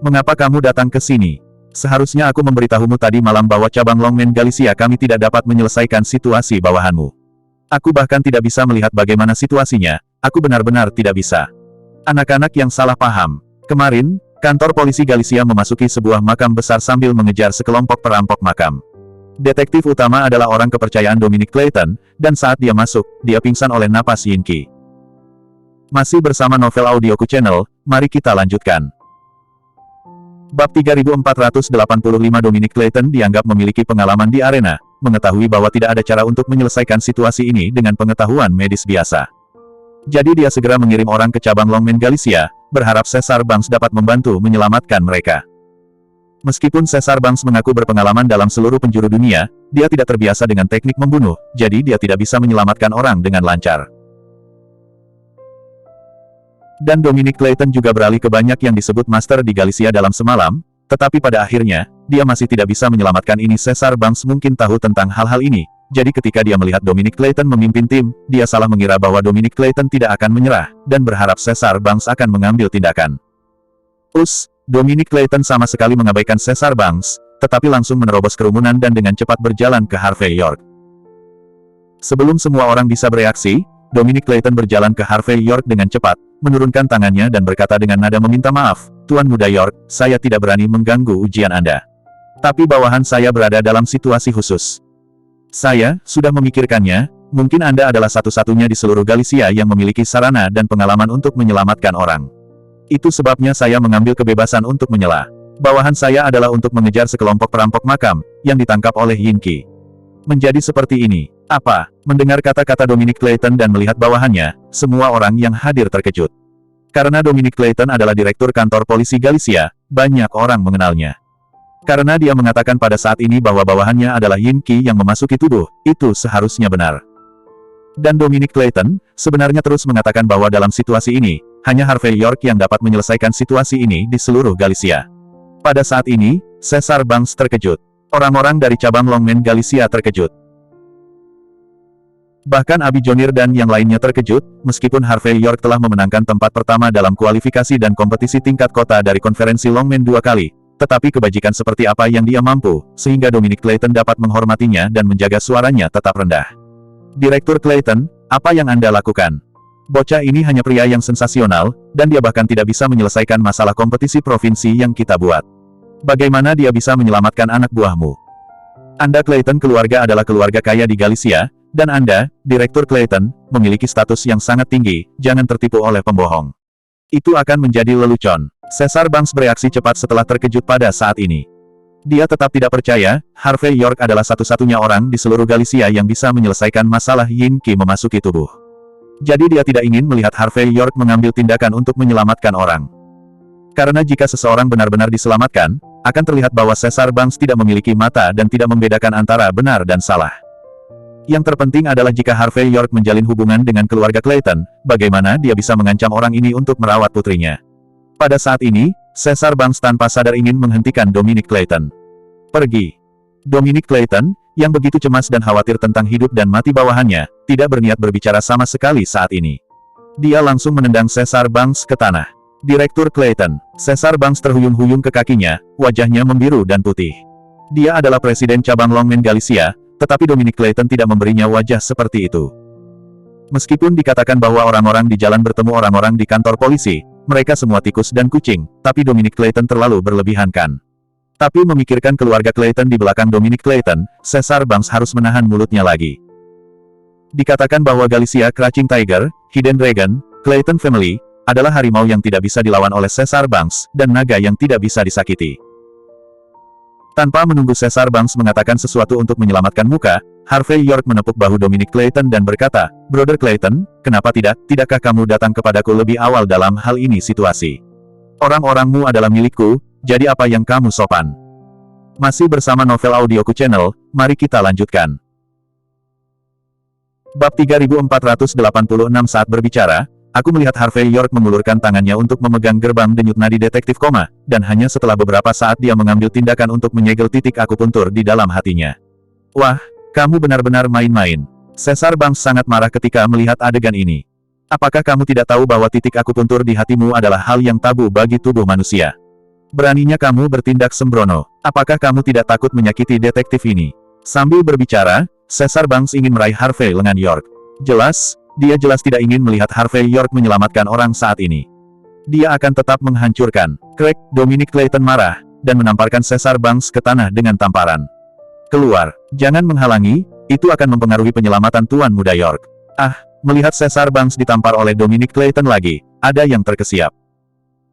Mengapa kamu datang ke sini? Seharusnya aku memberitahumu tadi malam bahwa cabang Longman Galicia kami tidak dapat menyelesaikan situasi bawahanmu. Aku bahkan tidak bisa melihat bagaimana situasinya, aku benar-benar tidak bisa. Anak-anak yang salah paham. Kemarin, kantor polisi Galicia memasuki sebuah makam besar sambil mengejar sekelompok perampok makam. Detektif utama adalah orang kepercayaan Dominic Clayton, dan saat dia masuk, dia pingsan oleh napas Yinki. Masih bersama Novel Audioku Channel, mari kita lanjutkan. Bab 3485 Dominic Clayton dianggap memiliki pengalaman di arena, mengetahui bahwa tidak ada cara untuk menyelesaikan situasi ini dengan pengetahuan medis biasa. Jadi dia segera mengirim orang ke cabang Longman Galicia, berharap Caesar Banks dapat membantu menyelamatkan mereka. Meskipun Caesar Banks mengaku berpengalaman dalam seluruh penjuru dunia, dia tidak terbiasa dengan teknik membunuh, jadi dia tidak bisa menyelamatkan orang dengan lancar. Dan Dominic Clayton juga beralih ke banyak yang disebut master di Galicia dalam semalam, tetapi pada akhirnya, dia masih tidak bisa menyelamatkan ini. Caesar Banks mungkin tahu tentang hal-hal ini, jadi ketika dia melihat Dominic Clayton memimpin tim, dia salah mengira bahwa Dominic Clayton tidak akan menyerah, dan berharap Caesar Banks akan mengambil tindakan. Dominic Clayton sama sekali mengabaikan Caesar Banks, tetapi langsung menerobos kerumunan dan dengan cepat berjalan ke Harvey York. Sebelum semua orang bisa bereaksi, Dominic Clayton berjalan ke Harvey York dengan cepat, menurunkan tangannya dan berkata dengan nada meminta maaf, Tuan Muda York, saya tidak berani mengganggu ujian Anda. Tapi bawahan saya berada dalam situasi khusus. Saya sudah memikirkannya, mungkin Anda adalah satu-satunya di seluruh Galicia yang memiliki sarana dan pengalaman untuk menyelamatkan orang. Itu sebabnya saya mengambil kebebasan untuk menyela. Bawahan saya adalah untuk mengejar sekelompok perampok makam, yang ditangkap oleh Yinki. Menjadi seperti ini. Apa? Mendengar kata-kata Dominic Clayton dan melihat bawahannya, semua orang yang hadir terkejut. Karena Dominic Clayton adalah direktur kantor polisi Galicia, banyak orang mengenalnya. Karena dia mengatakan pada saat ini bahwa bawahannya adalah Yin Qi yang memasuki tubuh, itu seharusnya benar. Dan Dominic Clayton, sebenarnya terus mengatakan bahwa dalam situasi ini, hanya Harvey York yang dapat menyelesaikan situasi ini di seluruh Galicia. Pada saat ini, Caesar Banks terkejut. Orang-orang dari cabang Longmen Galicia terkejut. Bahkan Abby Jonir dan yang lainnya terkejut, meskipun Harvey York telah memenangkan tempat pertama dalam kualifikasi dan kompetisi tingkat kota dari konferensi Longmen 2 kali. Tetapi kebajikan seperti apa yang dia mampu, sehingga Dominic Clayton dapat menghormatinya dan menjaga suaranya tetap rendah. Direktur Clayton, apa yang Anda lakukan? Bocah ini hanya pria yang sensasional, dan dia bahkan tidak bisa menyelesaikan masalah kompetisi provinsi yang kita buat. Bagaimana dia bisa menyelamatkan anak buahmu? Anda Clayton keluarga adalah keluarga kaya di Galicia, dan Anda, Direktur Clayton, memiliki status yang sangat tinggi, jangan tertipu oleh pembohong. Itu akan menjadi lelucon. Caesar Banks bereaksi cepat setelah terkejut pada saat ini. Dia tetap tidak percaya, Harvey York adalah satu-satunya orang di seluruh Galicia yang bisa menyelesaikan masalah Yin Qi memasuki tubuh. Jadi dia tidak ingin melihat Harvey York mengambil tindakan untuk menyelamatkan orang. Karena jika seseorang benar-benar diselamatkan, akan terlihat bahwa Caesar Banks tidak memiliki mata dan tidak membedakan antara benar dan salah. Yang terpenting adalah jika Harvey York menjalin hubungan dengan keluarga Clayton, bagaimana dia bisa mengancam orang ini untuk merawat putrinya. Pada saat ini, Caesar Banks tanpa sadar ingin menghentikan Dominic Clayton. Pergi. Dominic Clayton, yang begitu cemas dan khawatir tentang hidup dan mati bawahannya, tidak berniat berbicara sama sekali saat ini. Dia langsung menendang Caesar Banks ke tanah. Direktur Clayton, Caesar Banks terhuyung-huyung ke kakinya, wajahnya membiru dan putih. Dia adalah presiden cabang Longmen Galicia, tetapi Dominic Clayton tidak memberinya wajah seperti itu. Meskipun dikatakan bahwa orang-orang di jalan bertemu orang-orang di kantor polisi, mereka semua tikus dan kucing, tapi Dominic Clayton terlalu berlebihankan. Tapi memikirkan keluarga Clayton di belakang Dominic Clayton, Caesar Banks harus menahan mulutnya lagi. Dikatakan bahwa Galicia Crouching Tiger, Hidden Dragon, Clayton Family, adalah harimau yang tidak bisa dilawan oleh Caesar Banks, dan naga yang tidak bisa disakiti. Tanpa menunggu Caesar Banks mengatakan sesuatu untuk menyelamatkan muka, Harvey York menepuk bahu Dominic Clayton dan berkata, "Brother Clayton, kenapa tidak? Tidakkah kamu datang kepadaku lebih awal dalam hal ini situasi? Orang-orangmu adalah milikku, jadi apa yang kamu sopan?" Masih bersama Novel Audioku Channel, mari kita lanjutkan. Bab 3486 saat berbicara, aku melihat Harvey York mengulurkan tangannya untuk memegang gerbang denyut nadi detektif koma, dan hanya setelah beberapa saat dia mengambil tindakan untuk menyegel titik akupuntur di dalam hatinya. Wah, kamu benar-benar main-main. Caesar Banks sangat marah ketika melihat adegan ini. Apakah kamu tidak tahu bahwa titik akupuntur di hatimu adalah hal yang tabu bagi tubuh manusia? Beraninya kamu bertindak sembrono. Apakah kamu tidak takut menyakiti detektif ini? Sambil berbicara, Caesar Banks ingin meraih Harvey lengan York. Dia jelas tidak ingin melihat Harvey York menyelamatkan orang saat ini. Dia akan tetap menghancurkan. Crack, Dominic Clayton marah, dan menamparkan Caesar Banks ke tanah dengan tamparan. Keluar, jangan menghalangi, itu akan mempengaruhi penyelamatan Tuan Muda York. Melihat Caesar Banks ditampar oleh Dominic Clayton lagi, ada yang terkesiap.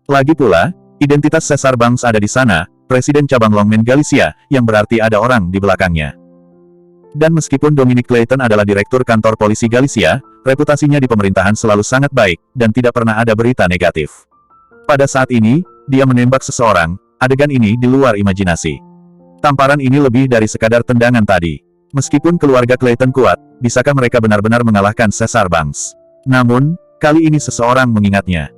Lagi pula, identitas Caesar Banks ada di sana, Presiden Cabang Longmen Galicia, yang berarti ada orang di belakangnya. Dan meskipun Dominic Clayton adalah direktur kantor polisi Galicia, reputasinya di pemerintahan selalu sangat baik, dan tidak pernah ada berita negatif. Pada saat ini, dia menembak seseorang, adegan ini di luar imajinasi. Tamparan ini lebih dari sekadar tendangan tadi. Meskipun keluarga Clayton kuat, bisakah mereka benar-benar mengalahkan Caesar Banks? Namun, kali ini seseorang mengingatnya.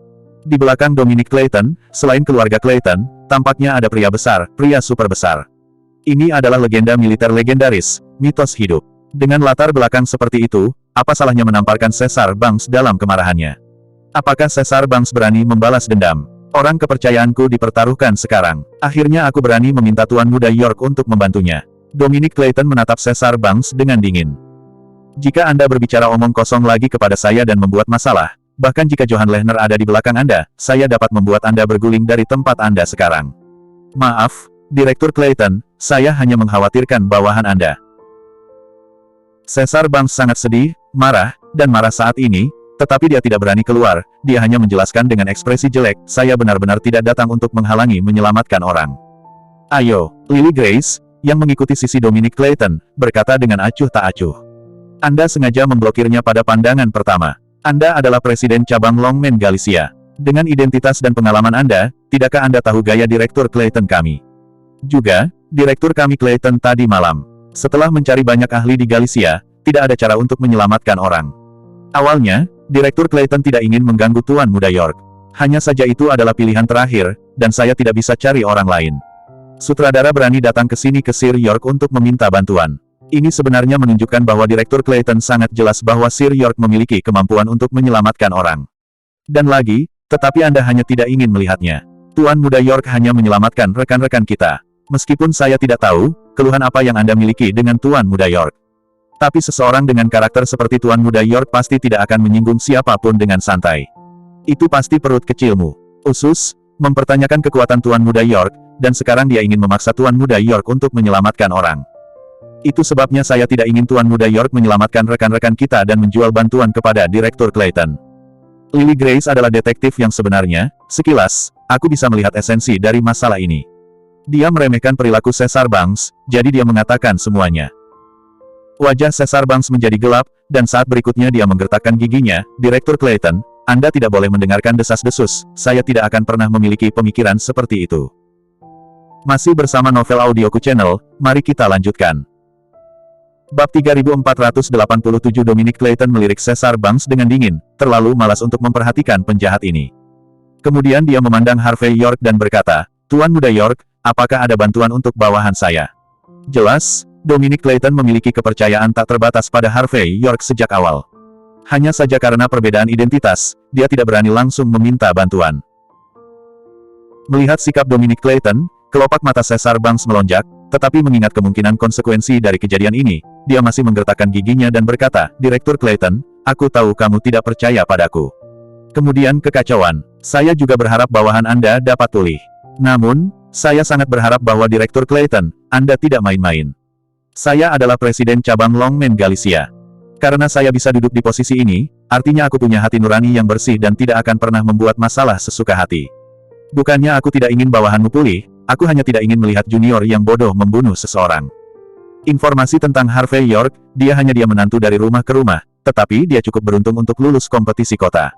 Di belakang Dominic Clayton, selain keluarga Clayton, tampaknya ada pria besar, pria super besar. Ini adalah legenda militer legendaris, mitos hidup. Dengan latar belakang seperti itu, apa salahnya menamparkan Caesar Banks dalam kemarahannya? Apakah Caesar Banks berani membalas dendam? Orang kepercayaanku dipertaruhkan sekarang. Akhirnya aku berani meminta Tuan Muda York untuk membantunya. Dominic Clayton menatap Caesar Banks dengan dingin. Jika Anda berbicara omong kosong lagi kepada saya dan membuat masalah, bahkan jika Johan Lehner ada di belakang Anda, saya dapat membuat Anda berguling dari tempat Anda sekarang. Maaf, Direktur Clayton, saya hanya mengkhawatirkan bawahan Anda. Caesar Banks sangat sedih, marah, dan marah saat ini, tetapi dia tidak berani keluar, dia hanya menjelaskan dengan ekspresi jelek, saya benar-benar tidak datang untuk menghalangi menyelamatkan orang. Ayo, Lily Grace, yang mengikuti sisi Dominic Clayton, berkata dengan acuh tak acuh. Anda sengaja memblokirnya pada pandangan pertama. Anda adalah Presiden Cabang Longmen Galicia. Dengan identitas dan pengalaman Anda, tidakkah Anda tahu gaya Direktur Clayton kami? Juga, Direktur kami Clayton tadi malam. Setelah mencari banyak ahli di Galicia, tidak ada cara untuk menyelamatkan orang. Awalnya, Direktur Clayton tidak ingin mengganggu Tuan Muda York. Hanya saja itu adalah pilihan terakhir, dan saya tidak bisa cari orang lain. Sutradara berani datang ke sini ke Sir York untuk meminta bantuan. Ini sebenarnya menunjukkan bahwa Direktur Clayton sangat jelas bahwa Sir York memiliki kemampuan untuk menyelamatkan orang. Dan lagi, tetapi Anda hanya tidak ingin melihatnya. Tuan Muda York hanya menyelamatkan rekan-rekan kita. Meskipun saya tidak tahu, keluhan apa yang Anda miliki dengan Tuan Muda York. Tapi seseorang dengan karakter seperti Tuan Muda York pasti tidak akan menyinggung siapapun dengan santai. Itu pasti perut kecilmu. Usus, mempertanyakan kekuatan Tuan Muda York, dan sekarang dia ingin memaksa Tuan Muda York untuk menyelamatkan orang. Itu sebabnya saya tidak ingin Tuan Muda York menyelamatkan rekan-rekan kita dan menjual bantuan kepada Direktur Clayton. Lily Grace adalah detektif yang sebenarnya. Sekilas, aku bisa melihat esensi dari masalah ini. Dia meremehkan perilaku Caesar Banks, jadi dia mengatakan semuanya. Wajah Caesar Banks menjadi gelap, dan saat berikutnya dia menggertakkan giginya. Direktur Clayton, Anda tidak boleh mendengarkan desas-desus, saya tidak akan pernah memiliki pemikiran seperti itu. Masih bersama Novel Audioku Channel, mari kita lanjutkan. Bab 3487 Dominic Clayton melirik Caesar Banks dengan dingin, terlalu malas untuk memperhatikan penjahat ini. Kemudian dia memandang Harvey York dan berkata, Tuan Muda York, apakah ada bantuan untuk bawahan saya? Jelas, Dominic Clayton memiliki kepercayaan tak terbatas pada Harvey York sejak awal. Hanya saja karena perbedaan identitas, dia tidak berani langsung meminta bantuan. Melihat sikap Dominic Clayton, kelopak mata Caesar Banks melonjak, tetapi mengingat kemungkinan konsekuensi dari kejadian ini, dia masih menggertakkan giginya dan berkata, Direktur Clayton, aku tahu kamu tidak percaya padaku. Kemudian kekacauan, saya juga berharap bawahan Anda dapat pulih. Namun, saya sangat berharap bahwa Direktur Clayton, Anda tidak main-main. Saya adalah Presiden Cabang Longmen Galicia. Karena saya bisa duduk di posisi ini, artinya aku punya hati nurani yang bersih dan tidak akan pernah membuat masalah sesuka hati. Bukannya aku tidak ingin bawahanmu pulih, aku hanya tidak ingin melihat junior yang bodoh membunuh seseorang. Informasi tentang Harvey York, dia menantu dari rumah ke rumah, tetapi dia cukup beruntung untuk lulus kompetisi kota.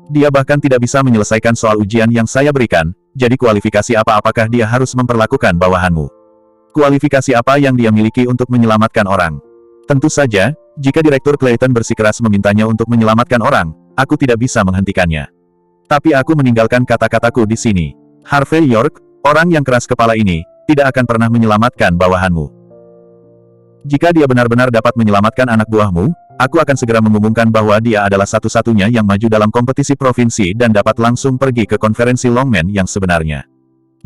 Dia bahkan tidak bisa menyelesaikan soal ujian yang saya berikan, jadi kualifikasi apakah dia harus memperlakukan bawahanmu? Kualifikasi apa yang dia miliki untuk menyelamatkan orang? Tentu saja, jika Direktur Clayton bersikeras memintanya untuk menyelamatkan orang, aku tidak bisa menghentikannya. Tapi aku meninggalkan kata-kataku di sini. Harvey York, orang yang keras kepala ini, tidak akan pernah menyelamatkan bawahanmu. Jika dia benar-benar dapat menyelamatkan anak buahmu, aku akan segera mengumumkan bahwa dia adalah satu-satunya yang maju dalam kompetisi provinsi dan dapat langsung pergi ke konferensi Longmen yang sebenarnya.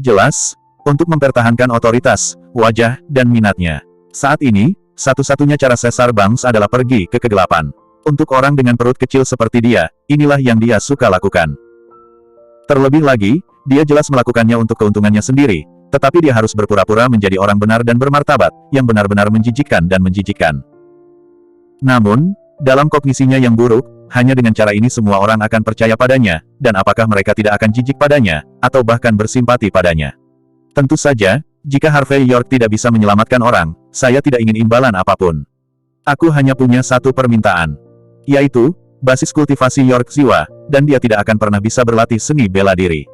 Jelas, untuk mempertahankan otoritas, wajah, dan minatnya. Saat ini, satu-satunya cara Caesar Banks adalah pergi ke kegelapan. Untuk orang dengan perut kecil seperti dia, inilah yang dia suka lakukan. Terlebih lagi, dia jelas melakukannya untuk keuntungannya sendiri, tetapi dia harus berpura-pura menjadi orang benar dan bermartabat, yang benar-benar menjijikkan dan menjijikkan. Namun, dalam kognisinya yang buruk, hanya dengan cara ini semua orang akan percaya padanya, dan apakah mereka tidak akan jijik padanya, atau bahkan bersimpati padanya. Tentu saja, jika Harvey York tidak bisa menyelamatkan orang, saya tidak ingin imbalan apapun. Aku hanya punya satu permintaan. Yaitu, basis kultivasi York Ziwa, dan dia tidak akan pernah bisa berlatih seni bela diri.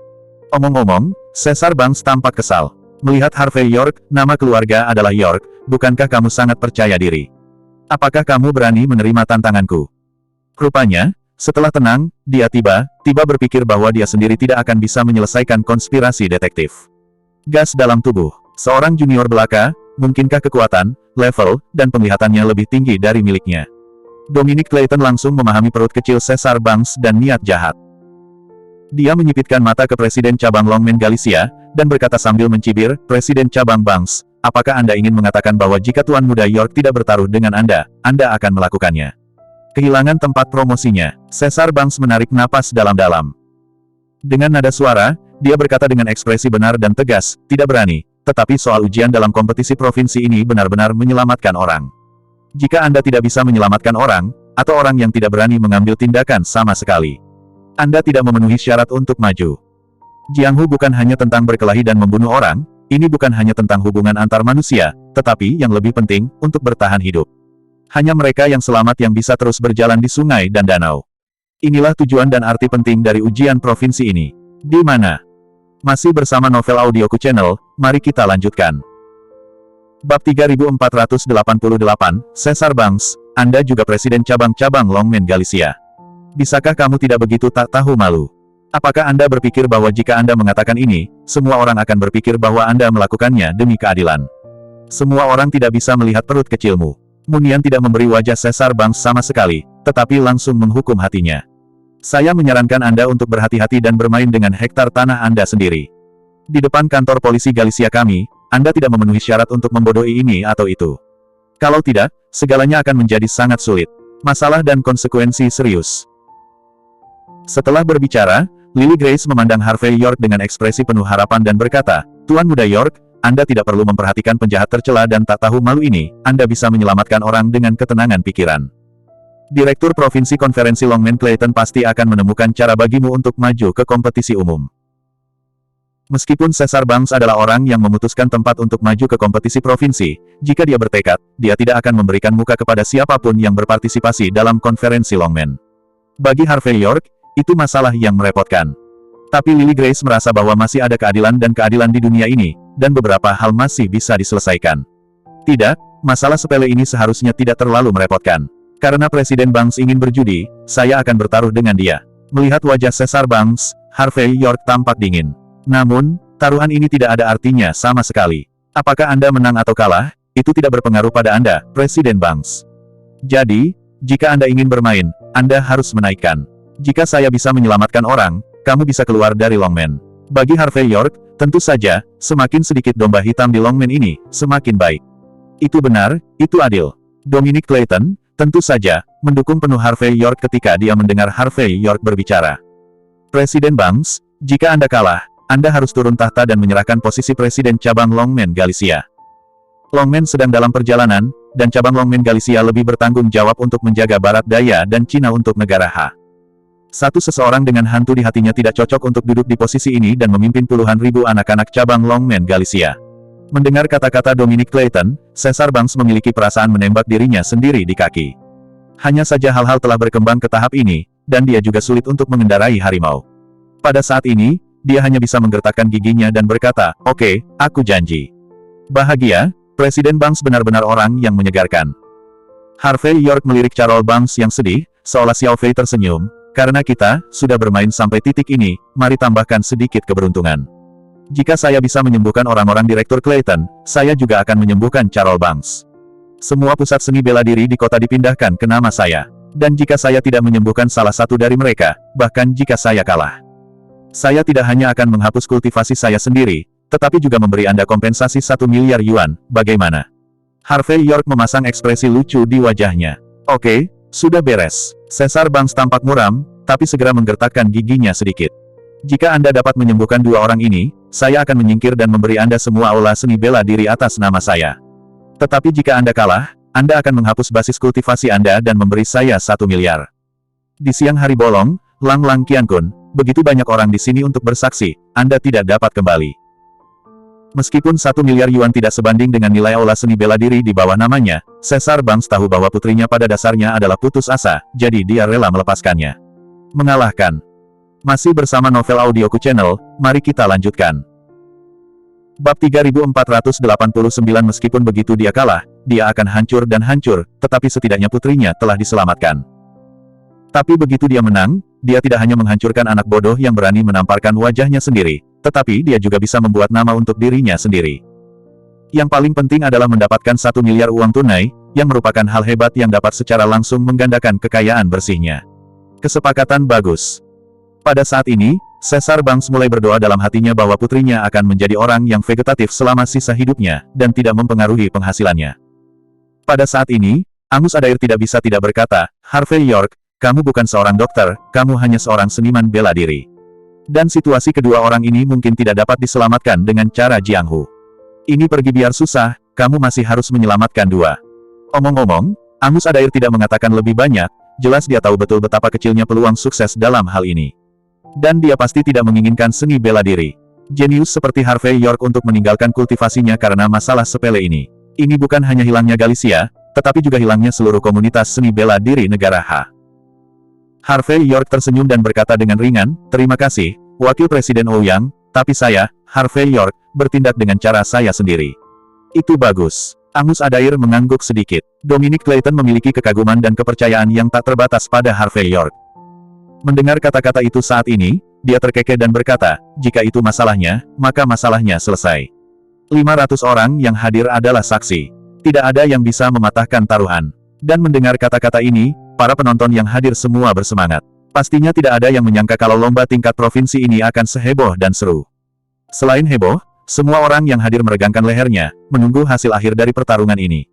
Omong-omong, Caesar Banks tampak kesal. Melihat Harvey York, nama keluarga adalah York, bukankah kamu sangat percaya diri? Apakah kamu berani menerima tantanganku? Rupanya, setelah tenang, dia tiba berpikir bahwa dia sendiri tidak akan bisa menyelesaikan konspirasi detektif. Gas dalam tubuh. Seorang junior belaka, mungkinkah kekuatan, level, dan penglihatannya lebih tinggi dari miliknya? Dominic Clayton langsung memahami perut kecil Caesar Banks dan niat jahat. Dia menyipitkan mata ke Presiden Cabang Longmen Galicia, dan berkata sambil mencibir, Presiden Cabang Banks, apakah Anda ingin mengatakan bahwa jika Tuan Muda York tidak bertaruh dengan Anda akan melakukannya? Kehilangan tempat promosinya, Caesar Banks menarik napas dalam-dalam. Dengan nada suara, dia berkata dengan ekspresi benar dan tegas, tidak berani, tetapi soal ujian dalam kompetisi provinsi ini benar-benar menyelamatkan orang. Jika Anda tidak bisa menyelamatkan orang, atau orang yang tidak berani mengambil tindakan sama sekali, Anda tidak memenuhi syarat untuk maju. Jianghu bukan hanya tentang berkelahi dan membunuh orang, ini bukan hanya tentang hubungan antar manusia, tetapi yang lebih penting, untuk bertahan hidup. Hanya mereka yang selamat yang bisa terus berjalan di sungai dan danau. Inilah tujuan dan arti penting dari ujian provinsi ini. Di mana? Masih bersama Novel Audioku Channel, mari kita lanjutkan. Bab 3488, Caesar Banks, Anda juga Presiden Cabang-Cabang Longmen Galicia. Bisakah kamu tidak begitu tak tahu malu? Apakah Anda berpikir bahwa jika Anda mengatakan ini, semua orang akan berpikir bahwa Anda melakukannya demi keadilan? Semua orang tidak bisa melihat perut kecilmu. Munian tidak memberi wajah Caesar Banks sama sekali, tetapi langsung menghukum hatinya. Saya menyarankan Anda untuk berhati-hati dan bermain dengan hektar tanah Anda sendiri. Di depan kantor polisi Galicia kami, Anda tidak memenuhi syarat untuk membodohi ini atau itu. Kalau tidak, segalanya akan menjadi sangat sulit. Masalah dan konsekuensi serius. Setelah berbicara, Lily Grace memandang Harvey York dengan ekspresi penuh harapan dan berkata, Tuan Muda York, Anda tidak perlu memperhatikan penjahat tercela dan tak tahu malu ini, Anda bisa menyelamatkan orang dengan ketenangan pikiran. Direktur Provinsi Konferensi Longmen Clayton pasti akan menemukan cara bagimu untuk maju ke kompetisi umum. Meskipun Caesar Banks adalah orang yang memutuskan tempat untuk maju ke kompetisi provinsi, jika dia bertekad, dia tidak akan memberikan muka kepada siapapun yang berpartisipasi dalam konferensi Longmen. Bagi Harvey York, itu masalah yang merepotkan. Tapi Lily Grace merasa bahwa masih ada keadilan dan keadilan di dunia ini, dan beberapa hal masih bisa diselesaikan. Tidak, masalah sepele ini seharusnya tidak terlalu merepotkan. Karena Presiden Banks ingin berjudi, saya akan bertaruh dengan dia. Melihat wajah Caesar Banks, Harvey York tampak dingin. Namun, taruhan ini tidak ada artinya sama sekali. Apakah Anda menang atau kalah, itu tidak berpengaruh pada Anda, Presiden Banks. Jadi, jika Anda ingin bermain, Anda harus menaikkan. Jika saya bisa menyelamatkan orang, kamu bisa keluar dari Longmen. Bagi Harvey York, tentu saja, semakin sedikit domba hitam di Longmen ini, semakin baik. Itu benar, itu adil. Dominic Clayton, tentu saja, mendukung penuh Harvey York ketika dia mendengar Harvey York berbicara. Presiden Banks, jika Anda kalah, Anda harus turun tahta dan menyerahkan posisi Presiden Cabang Longmen Galicia. Longmen sedang dalam perjalanan, dan Cabang Longmen Galicia lebih bertanggung jawab untuk menjaga Barat Daya dan Cina untuk negara H. Seseorang dengan hantu di hatinya tidak cocok untuk duduk di posisi ini dan memimpin puluhan ribu anak-anak cabang Longmen Galicia. Mendengar kata-kata Dominic Clayton, Caesar Banks memiliki perasaan menembak dirinya sendiri di kaki. Hanya saja hal-hal telah berkembang ke tahap ini, dan dia juga sulit untuk mengendarai harimau. Pada saat ini, dia hanya bisa menggertakkan giginya dan berkata, "Oke, aku janji." Bahagia, Presiden Banks benar-benar orang yang menyegarkan. Harvey York melirik Carol Banks yang sedih, seolah Xiao Fei tersenyum. Karena kita sudah bermain sampai titik ini, mari tambahkan sedikit keberuntungan. Jika saya bisa menyembuhkan orang-orang Direktur Clayton, saya juga akan menyembuhkan Carol Banks. Semua pusat seni bela diri di kota dipindahkan ke nama saya. Dan jika saya tidak menyembuhkan salah satu dari mereka, bahkan jika saya kalah, saya tidak hanya akan menghapus kultivasi saya sendiri, tetapi juga memberi Anda kompensasi 1 miliar yuan, bagaimana? Harvey York memasang ekspresi lucu di wajahnya. Oke, sudah beres. Caesar Banks tampak muram, tapi segera menggertakkan giginya sedikit. Jika Anda dapat menyembuhkan dua orang ini, saya akan menyingkir dan memberi Anda semua aula seni bela diri atas nama saya. Tetapi jika Anda kalah, Anda akan menghapus basis kultivasi Anda dan memberi saya 1 miliar. Di siang hari bolong, Lang Lang Qiankun, begitu banyak orang di sini untuk bersaksi, Anda tidak dapat kembali. Meskipun 1 miliar yuan tidak sebanding dengan nilai aula seni bela diri di bawah namanya, Caesar Banks tahu bahwa putrinya pada dasarnya adalah putus asa, jadi dia rela melepaskannya. Mengalahkan. Masih bersama Novel Audioku Channel, mari kita lanjutkan. Bab 3489. Meskipun begitu dia kalah, dia akan hancur dan hancur, tetapi setidaknya putrinya telah diselamatkan. Tapi begitu dia menang, dia tidak hanya menghancurkan anak bodoh yang berani menamparkan wajahnya sendiri, tetapi dia juga bisa membuat nama untuk dirinya sendiri. Yang paling penting adalah mendapatkan 1 miliar uang tunai, yang merupakan hal hebat yang dapat secara langsung menggandakan kekayaan bersihnya. Kesepakatan bagus. Pada saat ini, Caesar Banks mulai berdoa dalam hatinya bahwa putrinya akan menjadi orang yang vegetatif selama sisa hidupnya, dan tidak mempengaruhi penghasilannya. Pada saat ini, Angus Adair tidak bisa tidak berkata, "Harvey York, kamu bukan seorang dokter, kamu hanya seorang seniman bela diri." Dan situasi kedua orang ini mungkin tidak dapat diselamatkan dengan cara Jiang Hu. Ini pergi biar susah, kamu masih harus menyelamatkan dua. Omong-omong, Angus Adair tidak mengatakan lebih banyak, jelas dia tahu betul betapa kecilnya peluang sukses dalam hal ini. Dan dia pasti tidak menginginkan seni bela diri. Jenius seperti Harvey York untuk meninggalkan kultivasinya karena masalah sepele ini. Ini bukan hanya hilangnya Galicia, tetapi juga hilangnya seluruh komunitas seni bela diri negara H. Harvey York tersenyum dan berkata dengan ringan, "Terima kasih, Wakil Presiden Ouyang, tapi saya, Harvey York, bertindak dengan cara saya sendiri." Itu bagus. Angus Adair mengangguk sedikit. Dominic Clayton memiliki kekaguman dan kepercayaan yang tak terbatas pada Harvey York. Mendengar kata-kata itu saat ini, dia terkekeh dan berkata, "Jika itu masalahnya, maka masalahnya selesai. 500 orang yang hadir adalah saksi. Tidak ada yang bisa mematahkan taruhan." Dan mendengar kata-kata ini, para penonton yang hadir semua bersemangat. Pastinya tidak ada yang menyangka kalau lomba tingkat provinsi ini akan seheboh dan seru. Selain heboh, semua orang yang hadir meregangkan lehernya, menunggu hasil akhir dari pertarungan ini.